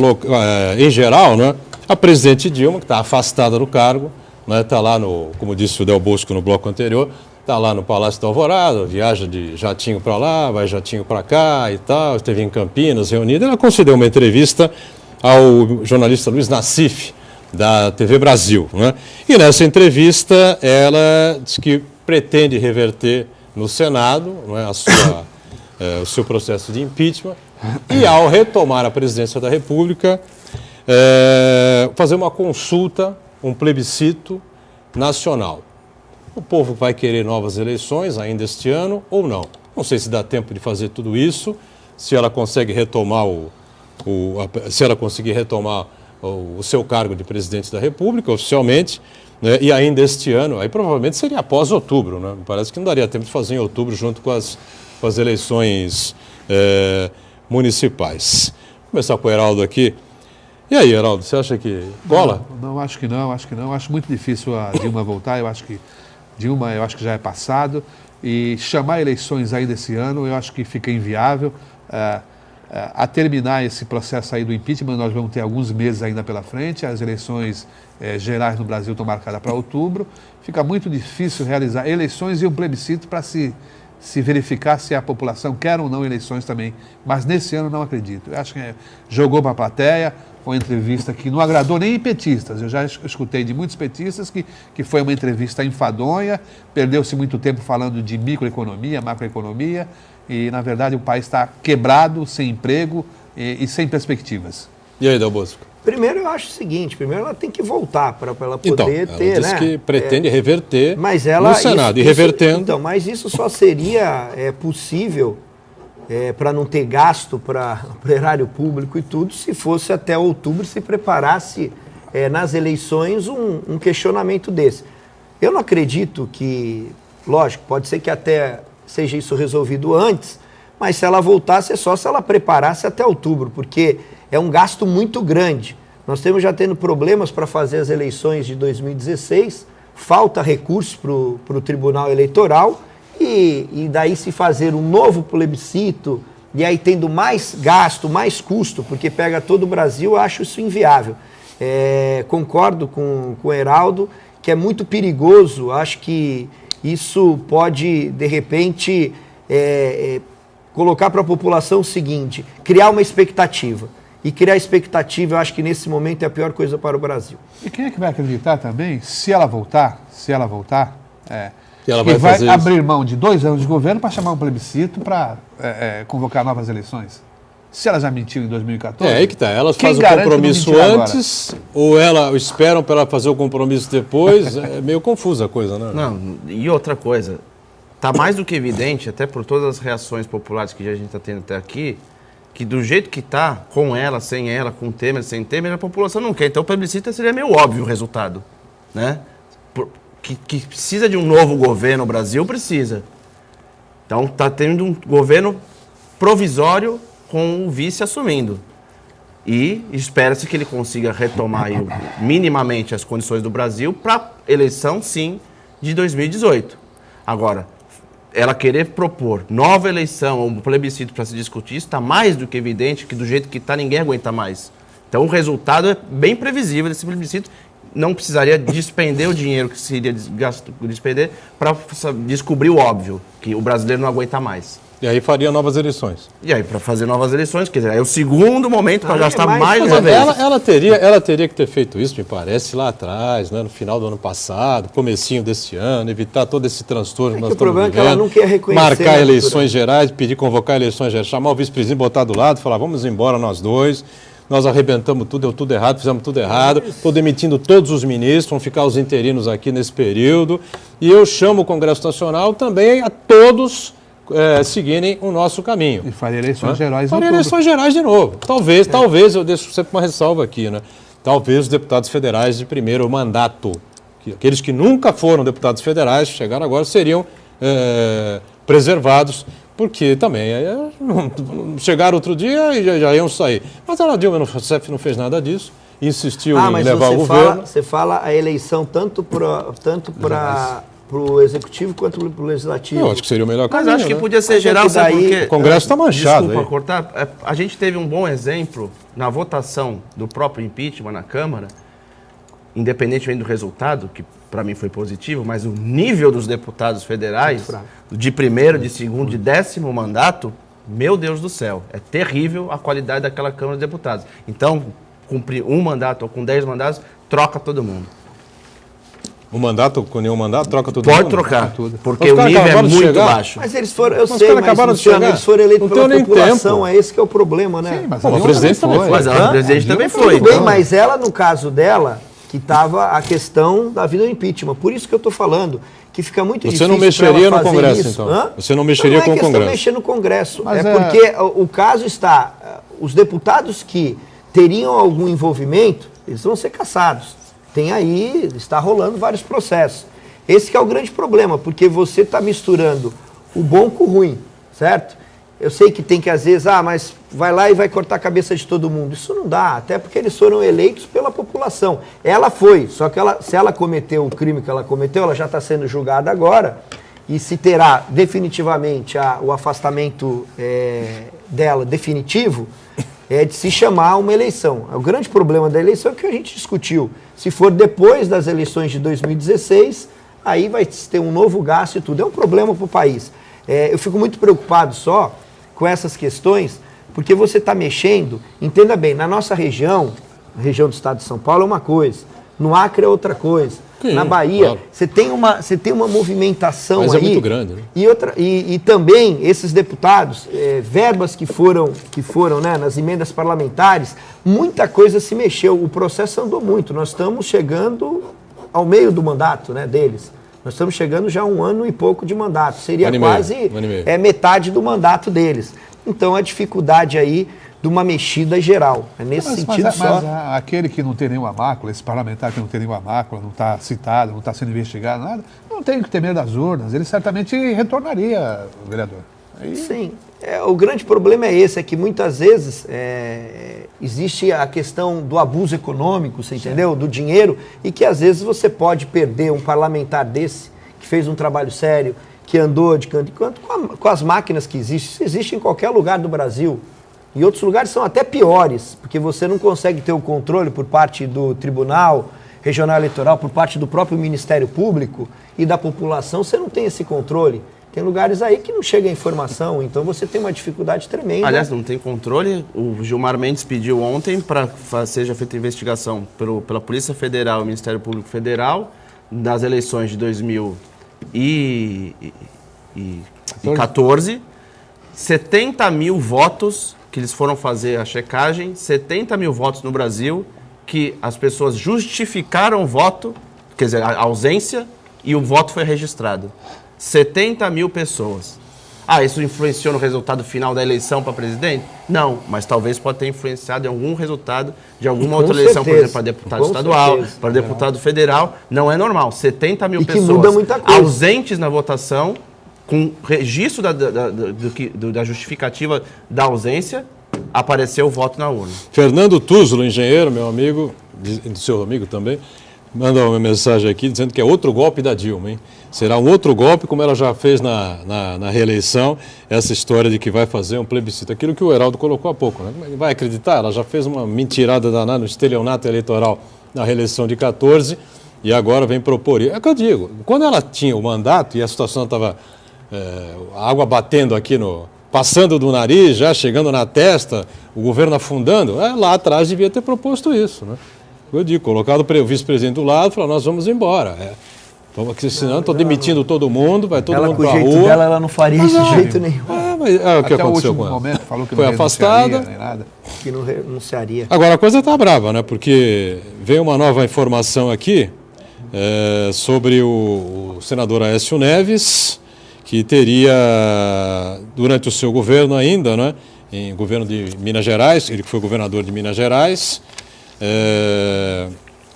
em geral, né? A presidente Dilma, que está afastada do cargo, né? Está lá como disse o Del Bosco no bloco anterior, está lá no Palácio da Alvorada, viaja de jatinho para lá, vai jatinho para cá e tal, esteve em Campinas reunida. Ela concedeu uma entrevista ao jornalista Luiz Nassif, da TV Brasil, né? E nessa entrevista ela disse que pretende reverter no Senado, não é, o seu processo de impeachment e, ao retomar a presidência da República, fazer uma consulta, um plebiscito nacional. O povo vai querer novas eleições ainda este ano ou não? Não sei se dá tempo de fazer tudo isso, se ela consegue retomar o seu cargo de presidente da República oficialmente, né, e ainda este ano, aí provavelmente seria após outubro, né? Parece que não daria tempo de fazer em outubro junto com as eleições municipais. Vou começar com o Heraldo aqui. E aí, Heraldo, você acha que cola? Não, acho que não. Acho muito difícil a Dilma voltar. Eu acho que já é passado. E chamar eleições ainda esse ano, eu acho que fica inviável. A terminar esse processo aí do impeachment, nós vamos ter alguns meses ainda pela frente. As eleições gerais no Brasil estão marcadas para outubro. Fica muito difícil realizar eleições e um plebiscito para se verificar se a população quer ou não eleições também. Mas nesse ano não acredito. Eu acho que jogou para a plateia, uma entrevista que não agradou nem petistas. Eu já escutei de muitos petistas que foi uma entrevista enfadonha, perdeu-se muito tempo falando de microeconomia, macroeconomia, e, na verdade, o país está quebrado, sem emprego e sem perspectivas. E aí, Del Bosco? Primeiro, eu acho o seguinte, ela tem que voltar para ela poder ela ter, disse que pretende reverter no Senado, revertendo. Mas isso só seria possível para não ter gasto para o erário público e tudo, se fosse até outubro, se preparasse nas eleições um questionamento desse. Eu não acredito que, lógico, pode ser que até seja isso resolvido antes, mas se ela voltasse é só se ela preparasse até outubro, porque é um gasto muito grande. Nós estamos já tendo problemas para fazer as eleições de 2016, falta recursos para o Tribunal Eleitoral, e daí se fazer um novo plebiscito, e aí tendo mais gasto, mais custo, porque pega todo o Brasil, eu acho isso inviável. Concordo com o Heraldo, que é muito perigoso, acho que isso pode, de repente, colocar para a população o seguinte, criar uma expectativa. E criar expectativa, eu acho que nesse momento é a pior coisa para o Brasil. E quem é que vai acreditar também, se ela voltar, ela que vai abrir isso. mão de 2 anos de governo para chamar um plebiscito para convocar novas eleições? Se ela já mentiu em 2014... É, aí que tá. Elas quem fazem o garante compromisso não mentir antes, ou esperam para ela fazer o compromisso depois. É meio confusa a coisa, né? Não, e outra coisa, tá mais do que evidente, até por todas as reações populares que a gente está tendo até aqui, que do jeito que tá, com ela, sem ela, com Temer, sem Temer, a população não quer. Então o plebiscito seria meio óbvio o resultado, né? Que precisa de um novo governo, o Brasil precisa. Então tá tendo um governo provisório com o vice assumindo. E espera-se que ele consiga retomar aí, minimamente as condições do Brasil para eleição, sim, de 2018. Agora, ela querer propor nova eleição ou um plebiscito para se discutir, isso está mais do que evidente que do jeito que está ninguém aguenta mais. Então o resultado é bem previsível desse plebiscito. Não precisaria despender o dinheiro que seria despender para descobrir o óbvio, que o brasileiro não aguenta mais. E aí faria novas eleições. E aí, para fazer novas eleições, quer dizer, é o segundo momento para gastar mais Mas uma vez. ela teria que ter feito isso, me parece, lá atrás, né, no final do ano passado, comecinho desse ano, evitar todo esse transtorno que nós o estamos problema vivendo. é que ela não quer reconhecer, marcar né, eleições gerais, pedir convocar eleições gerais, chamar o vice-presidente, botar do lado, falar, vamos embora nós dois, nós arrebentamos tudo, deu tudo errado, fizemos tudo errado, estou demitindo todos os ministros, vão ficar os interinos aqui nesse período, e eu chamo o Congresso Nacional também a todos seguirem o nosso caminho. E faria eleições gerais em Faria outubro. eleições gerais de novo. Talvez, eu deixo sempre uma ressalva aqui, né? Talvez os deputados federais de primeiro mandato, aqueles que nunca foram deputados federais, chegaram agora, seriam preservados, porque também chegaram outro dia e já iam sair. Mas a Dilma Rousseff não fez nada disso, insistiu em levar o governo. Você fala a eleição tanto para o executivo quanto para o legislativo. Eu acho que seria o melhor Mas caminho. acho que né? podia ser Mas geral, é que sabe daí- por quê? O Congresso está manchado. Desculpa aí. cortar. A gente teve um bom exemplo na votação do próprio impeachment na Câmara, independentemente do resultado, que para mim foi positivo, mas o nível dos deputados federais, de primeiro, de segundo, de 10º mandato, meu Deus do céu, é terrível a qualidade daquela Câmara de Deputados. Então, cumprir um mandato ou com 10 mandatos, troca todo mundo. O mandato com nenhum mandato, troca tudo. Pode trocar, porque Os o caras nível é acabaram de muito chegar. baixo. Mas eles foram, eu Mas sei, os caras mas acabaram de Luciano, chegar. eles foram eleitos Não pela tem nem população, tempo. é esse que é o problema, né? Sim, mas Bom, a o Dilma presidente também também Mas a presidente também Tudo foi. bem, Então, mas ela, no caso dela, que estava a questão da vida do impeachment. Por isso que eu estou falando que fica muito Você difícil não mexeria pra ela no fazer Congresso, isso. então? Hã? Você não mexeria não com o é questão Congresso? de mexer no Congresso. Mas porque o caso está, os deputados que teriam algum envolvimento, eles vão ser caçados. Tem aí, está rolando vários processos. Esse que é o grande problema, porque você está misturando o bom com o ruim, certo? Eu sei que tem que, às vezes, mas vai lá e vai cortar a cabeça de todo mundo. Isso não dá, até porque eles foram eleitos pela população. Ela foi, só que se ela cometeu o crime que ela cometeu, ela já está sendo julgada agora, e se terá definitivamente o afastamento dela definitivo, é de se chamar uma eleição. O grande problema da eleição é o que a gente discutiu. Se for depois das eleições de 2016, aí vai ter um novo gasto e tudo. É um problema para o país. Eu fico muito preocupado só com essas questões, porque você está mexendo, entenda bem, na nossa região, a região do estado de São Paulo é uma coisa, no Acre é outra coisa, Sim, na Bahia, claro. você tem uma movimentação Mas aí. é muito grande, né? E também esses deputados, verbas que foram né, nas emendas parlamentares, muita coisa se mexeu, o processo andou muito, nós estamos chegando ao meio do mandato, né, deles. Nós estamos chegando já a 1 ano e pouco de mandato. Seria quase metade do mandato deles. Então, a dificuldade aí de uma mexida geral. É nesse sentido só. Mas aquele que não tem nenhuma mácula, esse parlamentar que não tem nenhuma mácula, não está citado, não está sendo investigado, nada, não tem que ter medo das urnas. Ele certamente retornaria, vereador. Sim. O grande problema é esse, é que muitas vezes existe a questão do abuso econômico, você entendeu? Do dinheiro, e que às vezes você pode perder um parlamentar desse, que fez um trabalho sério, que andou de canto em canto, com as máquinas que existem. Isso existe em qualquer lugar do Brasil. Em outros lugares são até piores, porque você não consegue ter o controle por parte do Tribunal Regional Eleitoral, por parte do próprio Ministério Público e da população, você não tem esse controle. Tem lugares aí que não chega a informação, então você tem uma dificuldade tremenda. Aliás, não tem controle. O Gilmar Mendes pediu ontem para seja feita investigação pela Polícia Federal e o Ministério Público Federal das eleições de 2014. 70 mil votos que eles foram fazer a checagem, 70 mil votos no Brasil, que as pessoas justificaram o voto, quer dizer, a ausência, e o voto foi registrado. 70 mil pessoas. Isso influenciou no resultado final da eleição para presidente? Não, mas talvez pode ter influenciado em algum resultado de alguma outra eleição, por exemplo, para deputado estadual, para deputado federal. Não é normal. 70 mil pessoas muda muita coisa. ausentes na votação, com registro da justificativa da ausência, apareceu o voto na urna. Fernando Tuzlo, engenheiro, meu amigo, seu amigo também, manda uma mensagem aqui dizendo que é outro golpe da Dilma, hein? Será um outro golpe, como ela já fez na reeleição, essa história de que vai fazer um plebiscito. Aquilo que o Heraldo colocou há pouco, né? Vai acreditar? Ela já fez uma mentirada danada no estelionato eleitoral na reeleição de 14 e agora vem propor. É o que eu digo, quando ela tinha o mandato e a situação estava a água batendo aqui passando do nariz, já chegando na testa, o governo afundando, lá atrás devia ter proposto isso, né? Eu digo, colocado o vice-presidente do lado e falou, nós vamos embora. Porque senão estou demitindo todo mundo, vai todo mundo para a rua. Com o jeito dela, ela não faria esse jeito nenhum. O que aconteceu com ela? Momento, falou que foi não afastada. Nem nada. Que não renunciaria. Agora a coisa está brava, né? Porque veio uma nova informação aqui sobre o senador Aécio Neves, que teria, durante o seu governo ainda, né? Em governo de Minas Gerais, ele que foi governador de Minas Gerais,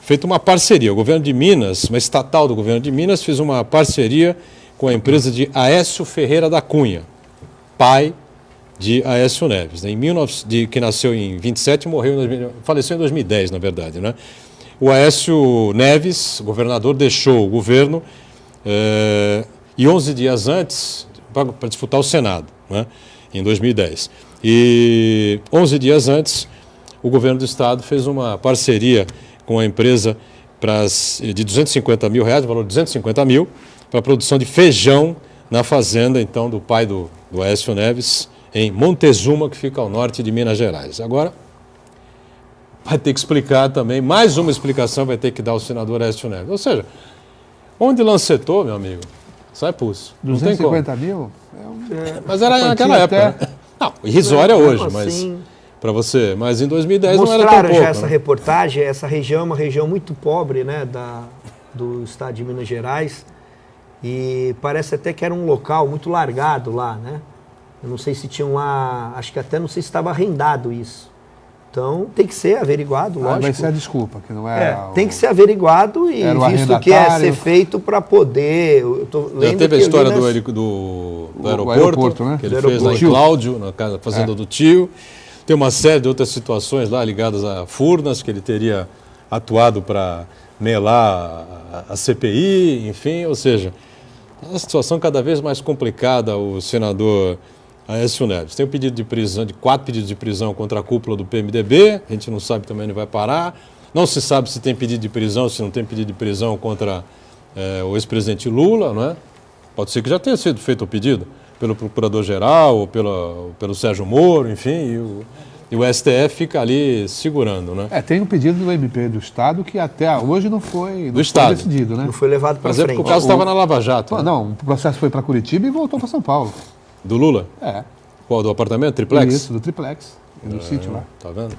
feito uma parceria. O governo de Minas, uma estatal do governo de Minas, fez uma parceria com a empresa de Aécio Ferreira da Cunha, pai de Aécio Neves, né? Que nasceu em 27 e faleceu em 2010, na verdade, né? O Aécio Neves, governador, deixou o governo e 11 dias antes, para disputar o Senado, né? Em 2010. E 11 dias antes, o governo do estado fez uma parceria com a empresa de R$250 mil, valor de 250 mil, para a produção de feijão na fazenda, então, do pai do Aécio Neves, em Montezuma, que fica ao norte de Minas Gerais. Agora, vai ter que explicar também, mais uma explicação vai ter que dar o senador Aécio Neves. Ou seja, onde lancetou, meu amigo, sai pulso. 250 mil? Mas era naquela época. Né? Não, irrisória hoje, mas... Para você, mas em 2010 não era tão pouco. Mostraram já essa reportagem, essa região é uma região muito pobre, né, do estado de Minas Gerais, e parece até que era um local muito largado lá, né? Eu não sei se tinham lá, acho que até não sei se estava arrendado isso. Então tem que ser averiguado, lógico. Vai ser a desculpa, que não é... Tem que ser averiguado e visto que é ser feito para poder... Já teve a história do aeroporto, né? Que ele fez lá em Cláudio, na fazenda do tio. Tem uma série de outras situações lá ligadas a Furnas, que ele teria atuado para melar a CPI, enfim, ou seja, é uma situação cada vez mais complicada o senador Aécio Neves. Tem um pedido de prisão, 4 pedidos de prisão contra a cúpula do PMDB, a gente não sabe também onde vai parar, não se sabe se tem pedido de prisão, se não tem pedido de prisão contra o ex-presidente Lula, não é? Pode ser que já tenha sido feito o pedido pelo Procurador-Geral, ou pelo Sérgio Moro, enfim, e o STF fica ali segurando, né? Tem um pedido do MP do Estado que até hoje não foi decidido, né? Não foi levado para frente. Mas porque o caso estava na Lava Jato. Né? Não, o processo foi para Curitiba e voltou para São Paulo. Do Lula? Qual, do apartamento? Triplex? Isso, do Triplex, do sítio lá. Tá vendo?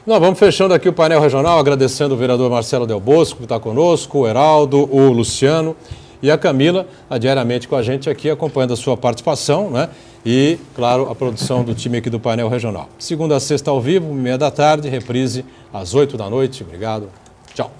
Nós vamos fechando aqui o painel regional, agradecendo o vereador Marcelo Del Bosco, que está conosco, o Heraldo, o Luciano e a Camila, diariamente com a gente aqui, acompanhando a sua participação, né? E, claro, a produção do time aqui do painel regional. Segunda a sexta ao vivo, 13h, reprise às 20h. Obrigado. Tchau.